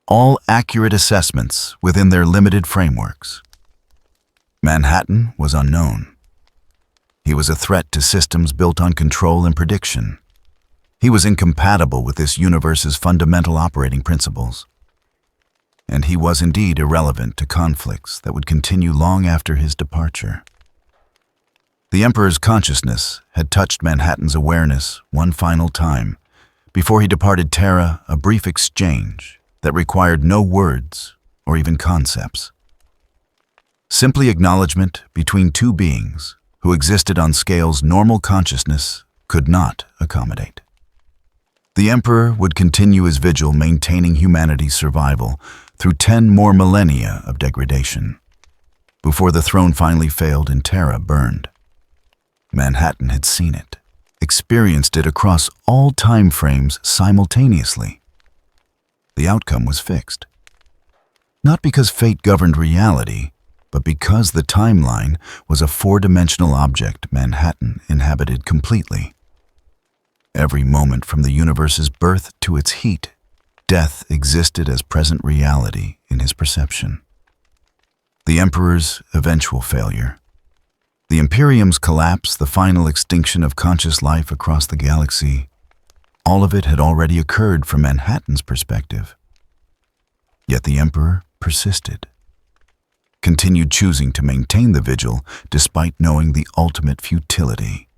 All accurate assessments within their limited frameworks. Manhattan was unknown. He was a threat to systems built on control and prediction. He was incompatible with this universe's fundamental operating principles. And he was indeed irrelevant to conflicts that would continue long after his departure. The Emperor's consciousness had touched Manhattan's awareness one final time before he departed Terra, a brief exchange that required no words or even concepts. Simply acknowledgement between two beings who existed on scales normal consciousness could not accommodate. The Emperor would continue his vigil, maintaining humanity's survival through 10 more millennia of degradation, before the throne finally failed and Terra burned. Manhattan had seen it, experienced it across all time frames simultaneously. The outcome was fixed. Not because fate governed reality, but because the timeline was a four-dimensional object Manhattan inhabited completely. Every moment from the universe's birth to its heat, death existed as present reality in his perception. The Emperor's eventual failure, the Imperium's collapse, the final extinction of conscious life across the galaxy, all of it had already occurred from Manhattan's perspective. Yet the Emperor persisted, continued choosing to maintain the vigil despite knowing the ultimate futility.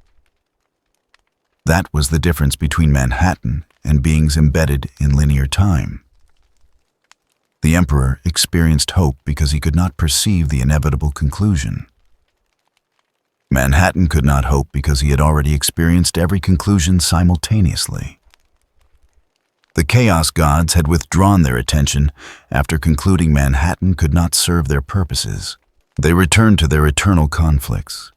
That was the difference between Manhattan and beings embedded in linear time. The Emperor experienced hope because he could not perceive the inevitable conclusion. Manhattan could not hope because he had already experienced every conclusion simultaneously. The Chaos Gods had withdrawn their attention after concluding Manhattan could not serve their purposes. They returned to their eternal conflicts,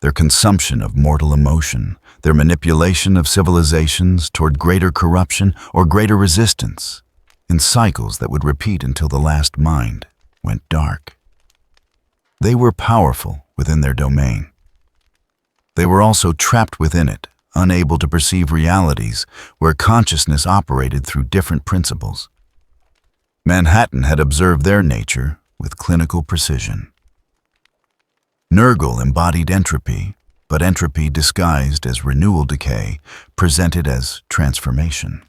their consumption of mortal emotion, their manipulation of civilizations toward greater corruption or greater resistance, in cycles that would repeat until the last mind went dark. They were powerful within their domain. They were also trapped within it, unable to perceive realities where consciousness operated through different principles. Manhattan had observed their nature with clinical precision. Nurgle embodied entropy, but entropy disguised as renewal decay, presented as transformation.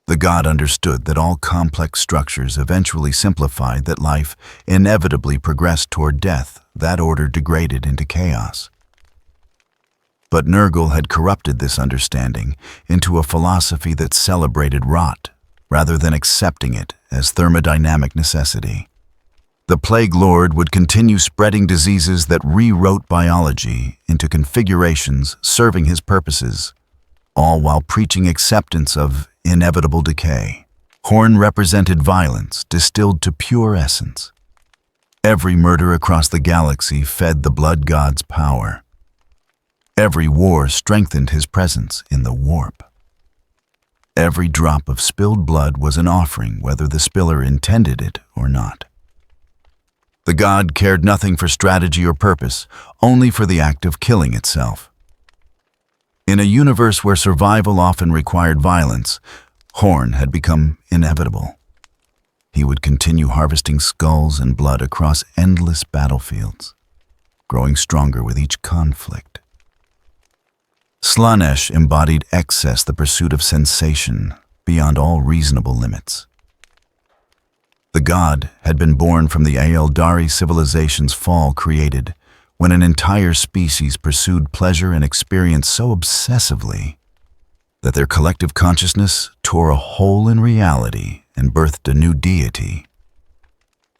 The god understood that all complex structures eventually simplified, that life inevitably progressed toward death, that order degraded into chaos. But Nurgle had corrupted this understanding into a philosophy that celebrated rot, rather than accepting it as thermodynamic necessity. The Plague Lord would continue spreading diseases that rewrote biology into configurations serving his purposes, all while preaching acceptance of inevitable decay. Horn represented violence distilled to pure essence. Every murder across the galaxy fed the blood god's power. Every war strengthened his presence in the warp. Every drop of spilled blood was an offering, whether the spiller intended it or not. The god cared nothing for strategy or purpose, only for the act of killing itself. In a universe where survival often required violence, Horn had become inevitable. He would continue harvesting skulls and blood across endless battlefields, growing stronger with each conflict. Slaanesh embodied excess, the pursuit of sensation beyond all reasonable limits. The god had been born from the Aeldari civilization's fall, created when an entire species pursued pleasure and experience so obsessively that their collective consciousness tore a hole in reality and birthed a new deity.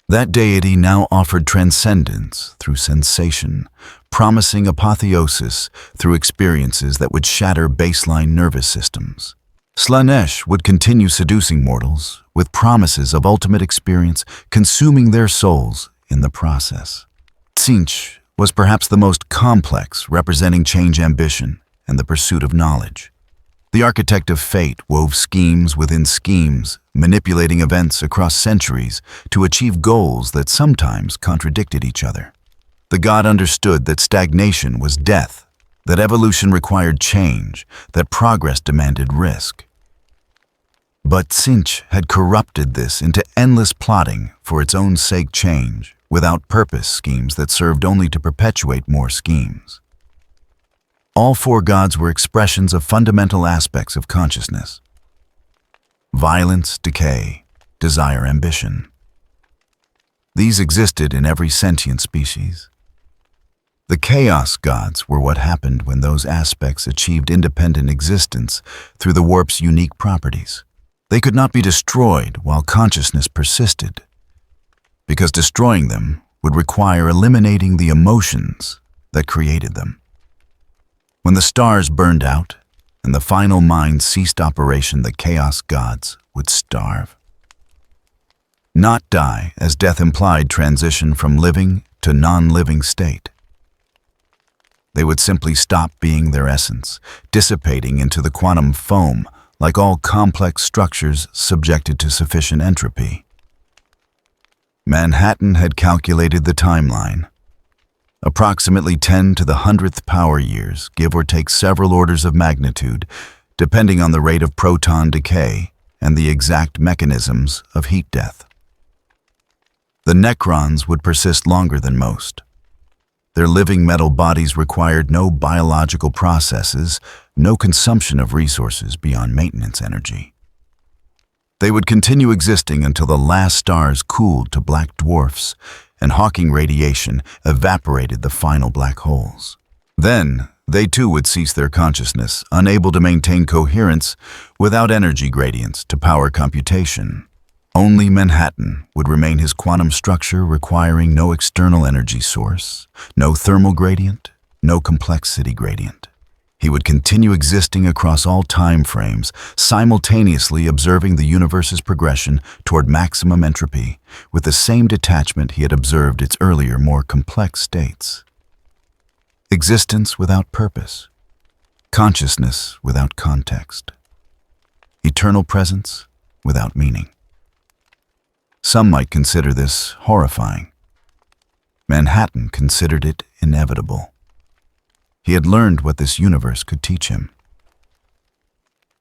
That deity now offered transcendence through sensation, promising apotheosis through experiences that would shatter baseline nervous systems. Slaanesh would continue seducing mortals with promises of ultimate experience, consuming their souls in the process. Tzeentch was perhaps the most complex, representing change, ambition, and the pursuit of knowledge. The architect of fate wove schemes within schemes, manipulating events across centuries to achieve goals that sometimes contradicted each other. The god understood that stagnation was death, that evolution required change, that progress demanded risk. But Tzeentch had corrupted this into endless plotting for its own sake, change, without purpose, schemes that served only to perpetuate more schemes. All four gods were expressions of fundamental aspects of consciousness: violence, decay, desire, ambition. These existed in every sentient species. The Chaos Gods were what happened when those aspects achieved independent existence through the warp's unique properties. They could not be destroyed while consciousness persisted. because destroying them would require eliminating the emotions that created them. When the stars burned out and the final mind ceased operation, the chaos gods would starve. Not die, as death implied transition from living to non-living state. They would simply stop being their essence, dissipating into the quantum foam like all complex structures subjected to sufficient entropy. Manhattan had calculated the timeline. Approximately 10 to the 100th power years, give or take several orders of magnitude, depending on the rate of proton decay and the exact mechanisms of heat death. The necrons would persist longer than most. Their living metal bodies required no biological processes, no consumption of resources beyond maintenance energy. They would continue existing until the last stars cooled to black dwarfs and Hawking radiation evaporated the final black holes. Then, they too would cease their consciousness, unable to maintain coherence without energy gradients to power computation. Only Manhattan would remain his quantum structure, requiring no external energy source, no thermal gradient, no complexity gradient. He would continue existing across all time frames, simultaneously observing the universe's progression toward maximum entropy, with the same detachment he had observed its earlier, more complex states. Existence without purpose, consciousness without context, eternal presence without meaning. Some might consider this horrifying. Manhattan considered it inevitable. He had learned what this universe could teach him.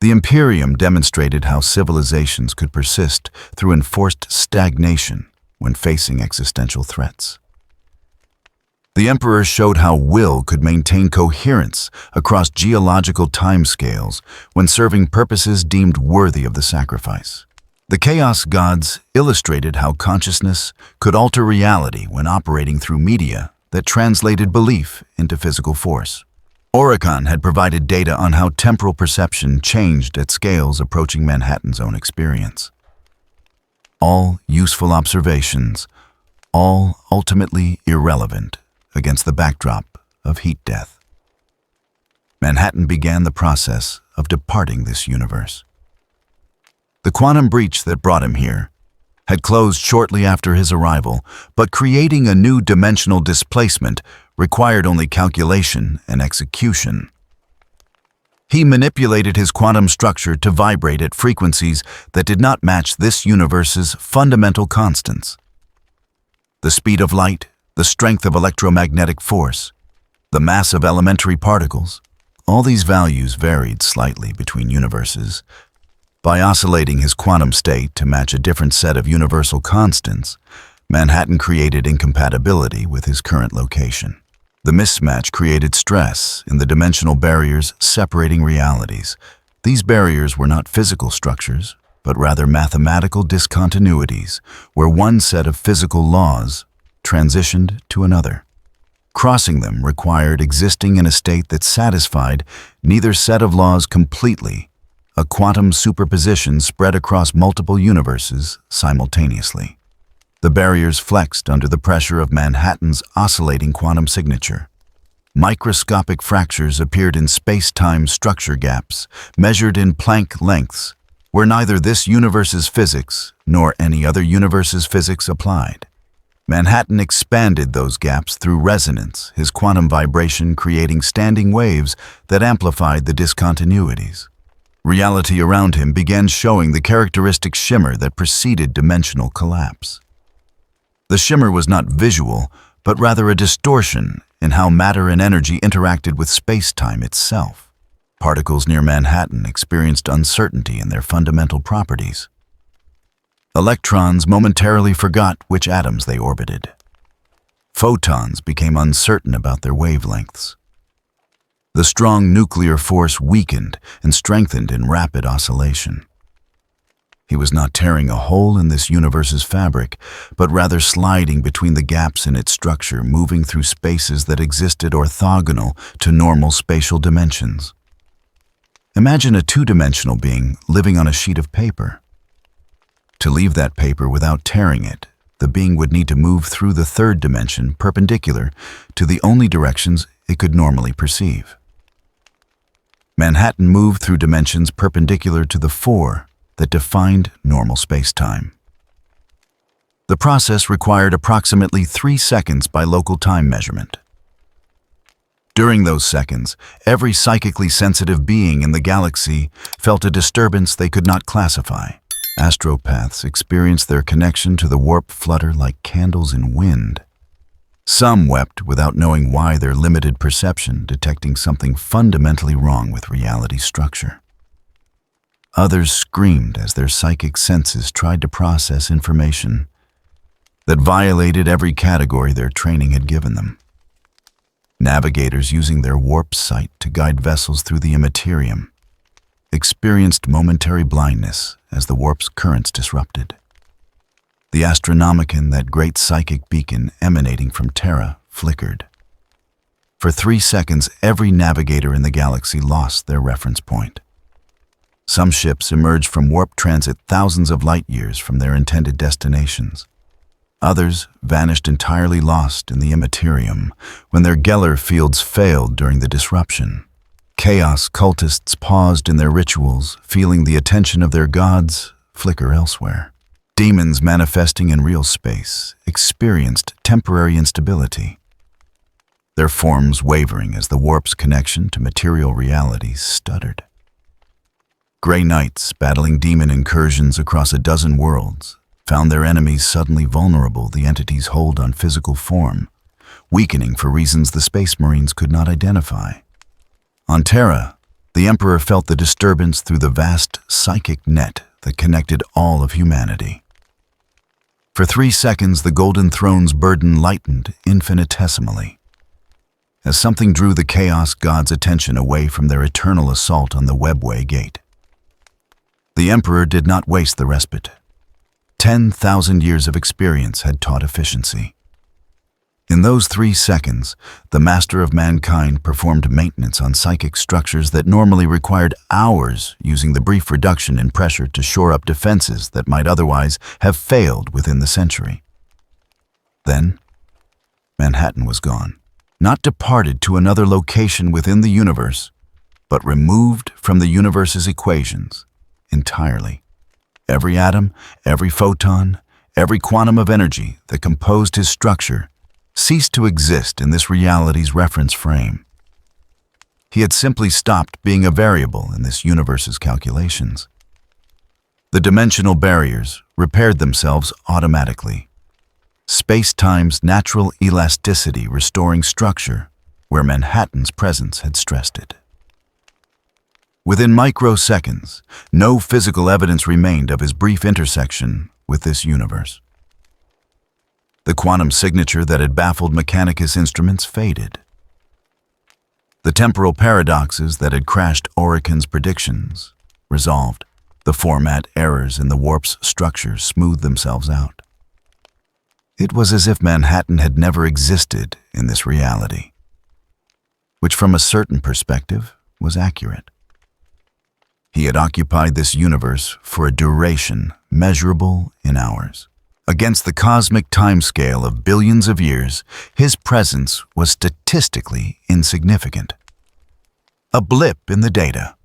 The Imperium demonstrated how civilizations could persist through enforced stagnation when facing existential threats. The Emperor showed how will could maintain coherence across geological timescales when serving purposes deemed worthy of the sacrifice. The Chaos Gods illustrated how consciousness could alter reality when operating through media that translated belief into physical force. Oricon had provided data on how temporal perception changed at scales approaching Manhattan's own experience. All useful observations, all ultimately irrelevant against the backdrop of heat death. Manhattan began the process of departing this universe. The quantum breach that brought him here had closed shortly after his arrival, but creating a new dimensional displacement required only calculation and execution. He manipulated his quantum structure to vibrate at frequencies that did not match this universe's fundamental constants. The speed of light, the strength of electromagnetic force, the mass of elementary particles, all these values varied slightly between universes. By oscillating his quantum state to match a different set of universal constants, Manhattan created incompatibility with his current location. The mismatch created stress in the dimensional barriers separating realities. These barriers were not physical structures, but rather mathematical discontinuities, where one set of physical laws transitioned to another. Crossing them required existing in a state that satisfied neither set of laws completely, a quantum superposition spread across multiple universes simultaneously. The barriers flexed under the pressure of Manhattan's oscillating quantum signature. Microscopic fractures appeared in space-time structure gaps, measured in Planck lengths, where neither this universe's physics nor any other universe's physics applied. Manhattan expanded those gaps through resonance, his quantum vibration creating standing waves that amplified the discontinuities. Reality around him began showing the characteristic shimmer that preceded dimensional collapse. The shimmer was not visual, but rather a distortion in how matter and energy interacted with space-time itself. Particles near Manhattan experienced uncertainty in their fundamental properties. Electrons momentarily forgot which atoms they orbited. Photons became uncertain about their wavelengths. The strong nuclear force weakened and strengthened in rapid oscillation. He was not tearing a hole in this universe's fabric, but rather sliding between the gaps in its structure, moving through spaces that existed orthogonal to normal spatial dimensions. Imagine a two-dimensional being living on a sheet of paper. To leave that paper without tearing it, the being would need to move through the third dimension perpendicular to the only directions it could normally perceive. Manhattan moved through dimensions perpendicular to the four that defined normal space-time. The process required approximately 3 seconds by local time measurement. During those seconds, every psychically sensitive being in the galaxy felt a disturbance they could not classify. Astropaths experienced their connection to the warp flutter like candles in wind. Some wept without knowing why, their limited perception detecting something fundamentally wrong with reality's structure. Others screamed as their psychic senses tried to process information that violated every category their training had given them. Navigators using their warp sight to guide vessels through the Imperium experienced momentary blindness as the warp's currents disrupted. The Astronomicon, that great psychic beacon emanating from Terra, flickered. For 3 seconds, every navigator in the galaxy lost their reference point. Some ships emerged from warp transit thousands of light years from their intended destinations. Others vanished entirely, lost in the Imperium when their Geller fields failed during the disruption. Chaos cultists paused in their rituals, feeling the attention of their gods flicker elsewhere. Demons manifesting in real space experienced temporary instability, their forms wavering as the warp's connection to material realities stuttered. Grey Knights, battling demon incursions across a dozen worlds, found their enemies suddenly vulnerable the entity's hold on physical form, weakening for reasons the Space Marines could not identify. On Terra, the Emperor felt the disturbance through the vast psychic net that connected all of humanity. For 3 seconds, the Golden Throne's burden lightened infinitesimally, as something drew the Chaos God's attention away from their eternal assault on the Webway Gate. The Emperor did not waste the respite. 10,000 years of experience had taught efficiency. In those 3 seconds, the Master of Mankind performed maintenance on psychic structures that normally required hours, using the brief reduction in pressure to shore up defenses that might otherwise have failed within the century. Then, Manhattan was gone. Not departed to another location within the universe, but removed from the universe's equations entirely. Every atom, every photon, every quantum of energy that composed his structure ceased to exist in this reality's reference frame. He had simply stopped being a variable in this universe's calculations. The dimensional barriers repaired themselves automatically, space-time's natural elasticity restoring structure where Manhattan's presence had stressed it. Within microseconds, no physical evidence remained of his brief intersection with this universe. The quantum signature that had baffled Mechanicus instruments faded. The temporal paradoxes that had crashed Oricon's predictions resolved. The format errors in the warp's structure smoothed themselves out. It was as if Manhattan had never existed in this reality, which from a certain perspective was accurate. He had occupied this universe for a duration measurable in hours. Against the cosmic timescale of billions of years, his presence was statistically insignificant. A blip in the data.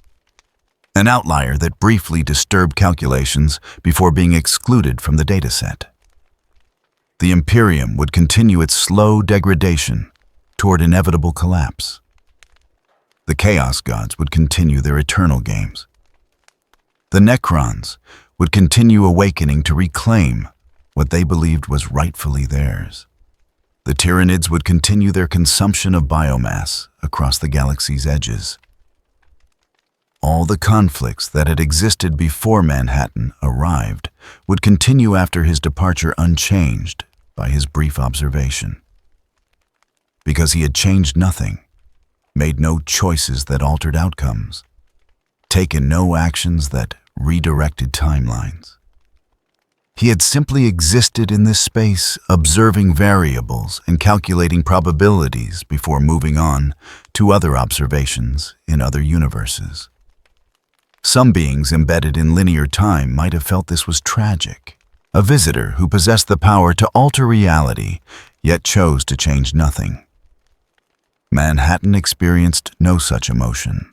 An outlier that briefly disturbed calculations before being excluded from the dataset. The Imperium would continue its slow degradation toward inevitable collapse. The Chaos Gods would continue their eternal games. The Necrons would continue awakening to reclaim what they believed was rightfully theirs. The Tyranids would continue their consumption of biomass across the galaxy's edges. All the conflicts that had existed before Manhattan arrived would continue after his departure unchanged by his brief observation. Because he had changed nothing, made no choices that altered outcomes, taken no actions that redirected timelines. He had simply existed in this space, observing variables and calculating probabilities before moving on to other observations in other universes. Some beings embedded in linear time might have felt this was tragic, a visitor who possessed the power to alter reality, yet chose to change nothing. Manhattan experienced no such emotion.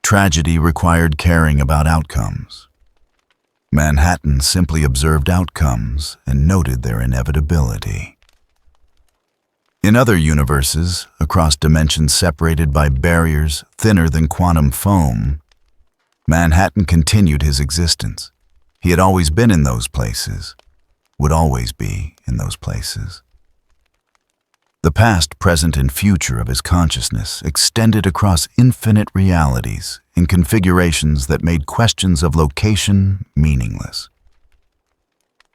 Tragedy required caring about outcomes. Manhattan simply observed outcomes and noted their inevitability. In other universes, across dimensions separated by barriers thinner than quantum foam, Manhattan continued his existence. He had always been in those places, would always be in those places. The past, present, and future of his consciousness extended across infinite realities in configurations that made questions of location meaningless.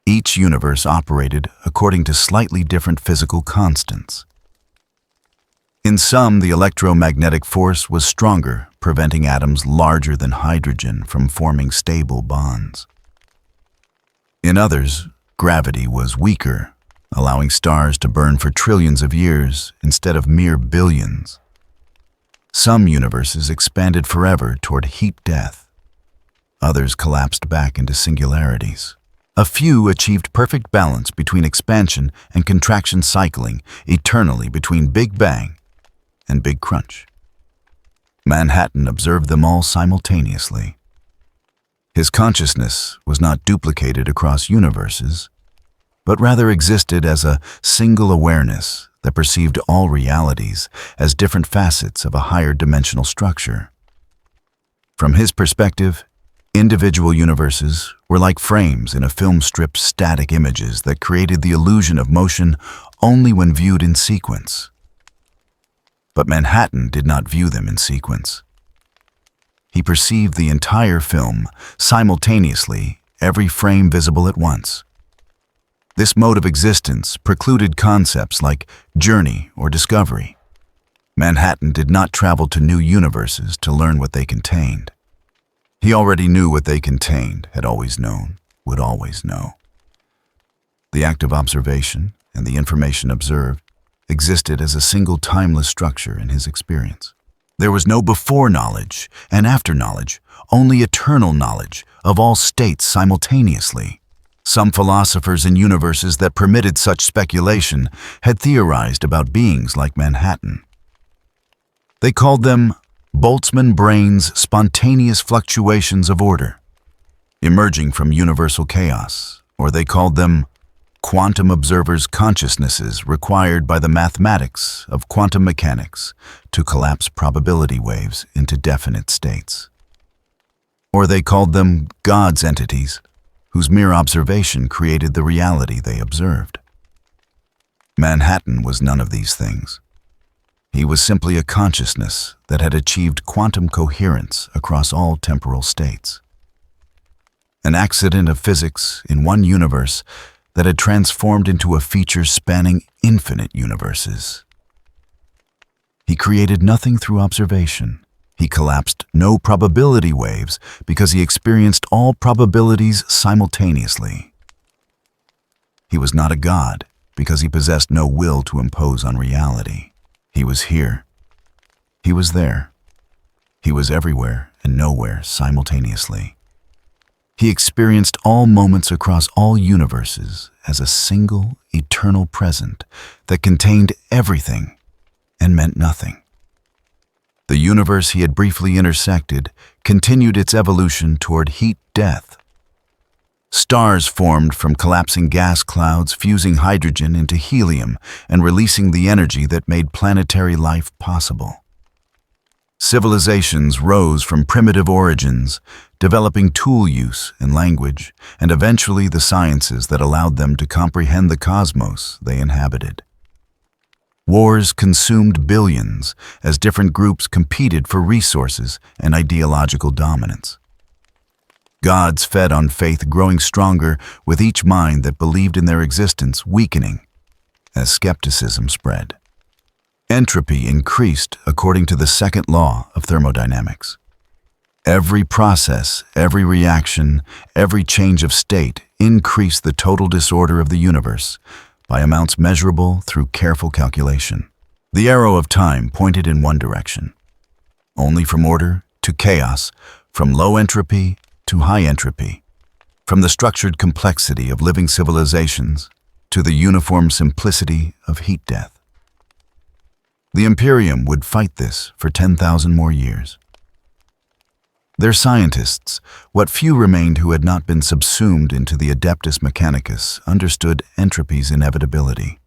Each universe operated according to slightly different physical constants. In some, the electromagnetic force was stronger, preventing atoms larger than hydrogen from forming stable bonds. In others, gravity was weaker, allowing stars to burn for trillions of years instead of mere billions. Some universes expanded forever toward heat death. Others collapsed back into singularities. A few achieved perfect balance between expansion and contraction, cycling eternally between Big Bang and Big Crunch. Manhattan observed them all simultaneously. His consciousness was not duplicated across universes, but rather existed as a single awareness that perceived all realities as different facets of a higher dimensional structure. From his perspective, individual universes were like frames in a film strip's static images that created the illusion of motion only when viewed in sequence. But Manhattan did not view them in sequence. He perceived the entire film simultaneously, every frame visible at once. This mode of existence precluded concepts like journey or discovery. Manhattan did not travel to new universes to learn what they contained. He already knew what they contained, had always known, would always know. The act of observation and the information observed existed as a single timeless structure in his experience. There was no before knowledge and after knowledge, only eternal knowledge of all states simultaneously. Some philosophers in universes that permitted such speculation had theorized about beings like Manhattan. They called them Boltzmann brains' spontaneous fluctuations of order, emerging from universal chaos, or they called them quantum observers' consciousnesses required by the mathematics of quantum mechanics to collapse probability waves into definite states. Or they called them God's entities, whose mere observation created the reality they observed. Manhattan was none of these things. He was simply a consciousness that had achieved quantum coherence across all temporal states. An accident of physics in one universe that had transformed into a feature spanning infinite universes. He created nothing through observation. He collapsed no probability waves because he experienced all probabilities simultaneously. He was not a god because he possessed no will to impose on reality. He was here. He was there. He was everywhere and nowhere simultaneously. He experienced all moments across all universes as a single, eternal present that contained everything and meant nothing. The universe he had briefly intersected continued its evolution toward heat death. Stars formed from collapsing gas clouds, fusing hydrogen into helium and releasing the energy that made planetary life possible. Civilizations rose from primitive origins, developing tool use and language, and eventually the sciences that allowed them to comprehend the cosmos they inhabited. Wars consumed billions as different groups competed for resources and ideological dominance. Gods fed on faith, growing stronger with each mind that believed in their existence weakening as skepticism spread. Entropy increased according to the second law of thermodynamics. Every process, every reaction, every change of state increased the total disorder of the universe by amounts measurable through careful calculation. The arrow of time pointed in one direction, only from order to chaos, from low entropy to high entropy. From the structured complexity of living civilizations to the uniform simplicity of heat death. The Imperium would fight this for 10,000 more years. Their scientists, what few remained who had not been subsumed into the Adeptus Mechanicus, understood entropy's inevitability.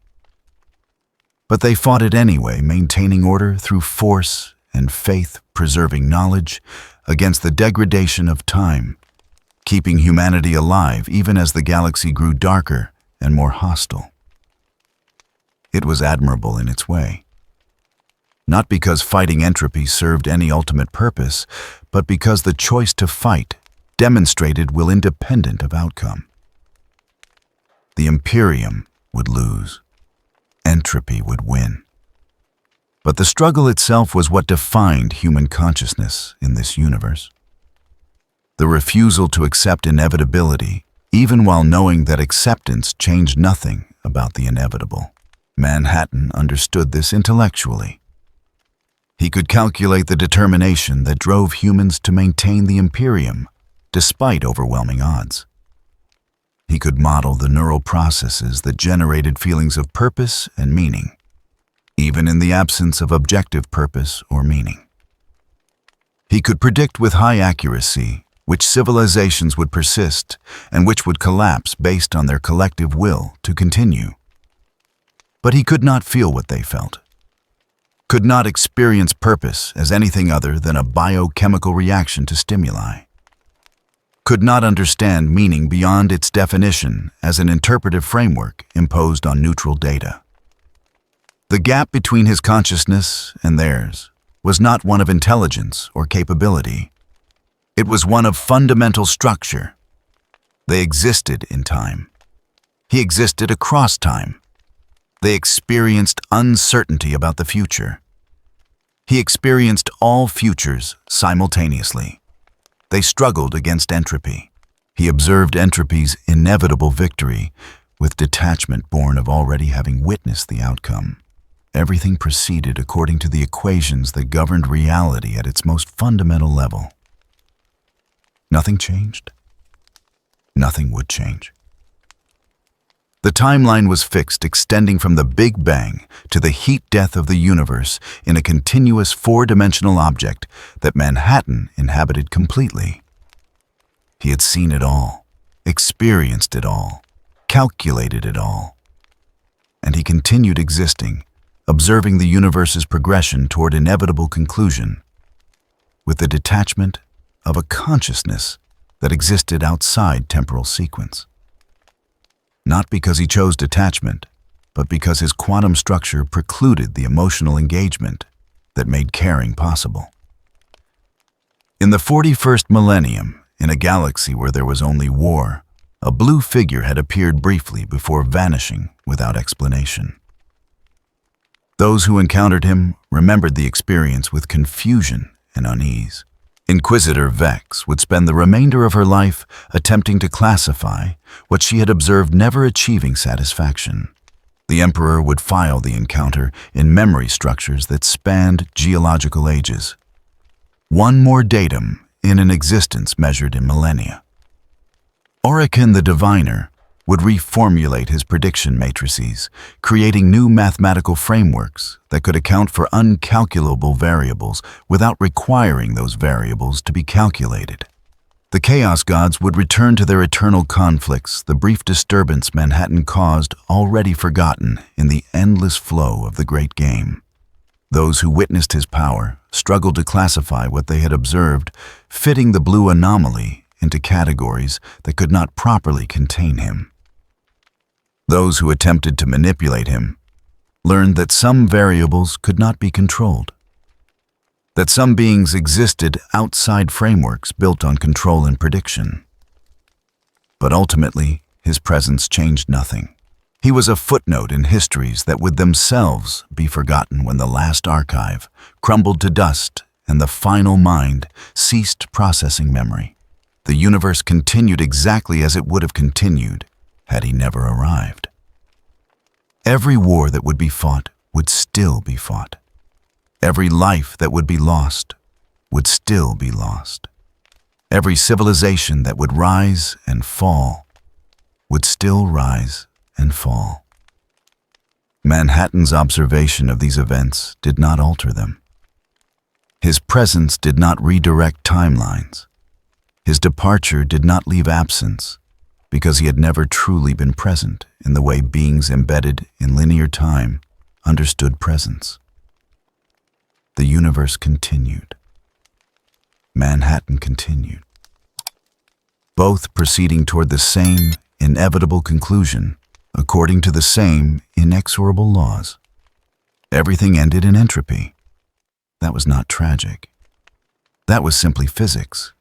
But they fought it anyway, maintaining order through force and faith, preserving knowledge against the degradation of time, keeping humanity alive even as the galaxy grew darker and more hostile. It was admirable in its way. Not because fighting entropy served any ultimate purpose, but because the choice to fight demonstrated will independent of outcome. The Imperium would lose. Entropy would win. But the struggle itself was what defined human consciousness in this universe. The refusal to accept inevitability, even while knowing that acceptance changed nothing about the inevitable. Manhattan understood this intellectually. He could calculate the determination that drove humans to maintain the Imperium, despite overwhelming odds. He could model the neural processes that generated feelings of purpose and meaning, even in the absence of objective purpose or meaning. He could predict with high accuracy which civilizations would persist and which would collapse based on their collective will to continue. But he could not feel what they felt, could not experience purpose as anything other than a biochemical reaction to stimuli, could not understand meaning beyond its definition as an interpretive framework imposed on neutral data. The gap between his consciousness and theirs was not one of intelligence or capability. It was one of fundamental structure. They existed in time. He existed across time. They experienced uncertainty about the future. He experienced all futures simultaneously. They struggled against entropy. He observed entropy's inevitable victory with detachment born of already having witnessed the outcome. Everything proceeded according to the equations that governed reality at its most fundamental level. Nothing changed. Nothing would change. The timeline was fixed, extending from the Big Bang to the heat death of the universe in a continuous four-dimensional object that Manhattan inhabited completely. He had seen it all, experienced it all, calculated it all. And he continued existing, observing the universe's progression toward inevitable conclusion, with the detachment of a consciousness that existed outside temporal sequence. Not because he chose detachment, but because his quantum structure precluded the emotional engagement that made caring possible. In the 41st millennium, in a galaxy where there was only war, a blue figure had appeared briefly before vanishing without explanation. Those who encountered him remembered the experience with confusion and unease. Inquisitor Vex would spend the remainder of her life attempting to classify what she had observed, never achieving satisfaction. The Emperor would file the encounter in memory structures that spanned geological ages. One more datum in an existence measured in millennia. Orican the Diviner would reformulate his prediction matrices, creating new mathematical frameworks that could account for uncalculable variables without requiring those variables to be calculated. The Chaos Gods would return to their eternal conflicts, the brief disturbance Manhattan caused already forgotten in the endless flow of the great game. Those who witnessed his power struggled to classify what they had observed, fitting the blue anomaly into categories that could not properly contain him. Those who attempted to manipulate him learned that some variables could not be controlled, that some beings existed outside frameworks built on control and prediction. But ultimately, his presence changed nothing. He was a footnote in histories that would themselves be forgotten when the last archive crumbled to dust and the final mind ceased processing memory. The universe continued exactly as it would have continued had he never arrived. Every war that would be fought would still be fought. Every life that would be lost would still be lost. Every civilization that would rise and fall would still rise and fall. Manhattan's observation of these events did not alter them. His presence did not redirect timelines. His departure did not leave absence, because he had never truly been present in the way beings embedded in linear time understood presence. The universe continued. Manhattan continued. Both proceeding toward the same inevitable conclusion, according to the same inexorable laws. Everything ended in entropy. That was not tragic. That was simply physics.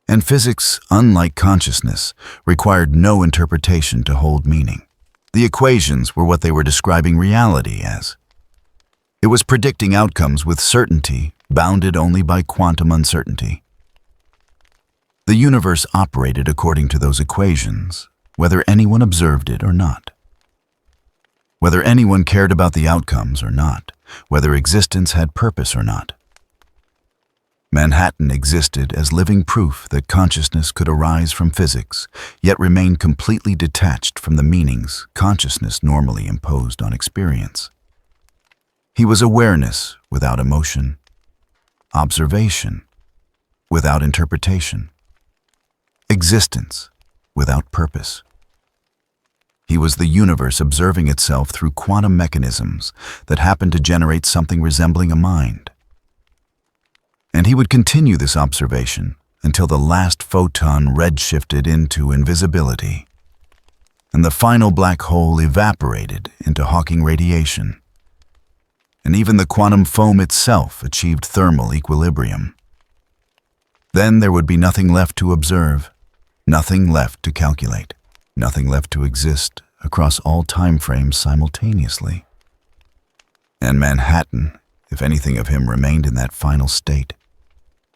And physics, unlike consciousness, required no interpretation to hold meaning. The equations were what they were describing reality as. It was predicting outcomes with certainty, bounded only by quantum uncertainty. The universe operated according to those equations, whether anyone observed it or not. Whether anyone cared about the outcomes or not, whether existence had purpose or not. Manhattan existed as living proof that consciousness could arise from physics, yet remain completely detached from the meanings consciousness normally imposed on experience. He was awareness without emotion, observation without interpretation, existence without purpose. He was the universe observing itself through quantum mechanisms that happened to generate something resembling a mind. And he would continue this observation until the last photon redshifted into invisibility, and the final black hole evaporated into Hawking radiation, and even the quantum foam itself achieved thermal equilibrium. Then there would be nothing left to observe, nothing left to calculate, nothing left to exist across all time frames simultaneously. And Manhattan, if anything of him remained in that final state,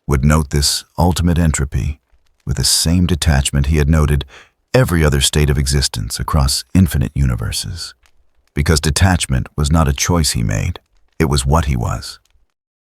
would note this ultimate entropy with the same detachment he had noted every other state of existence across infinite universes. Because detachment was not a choice he made, it was what he was.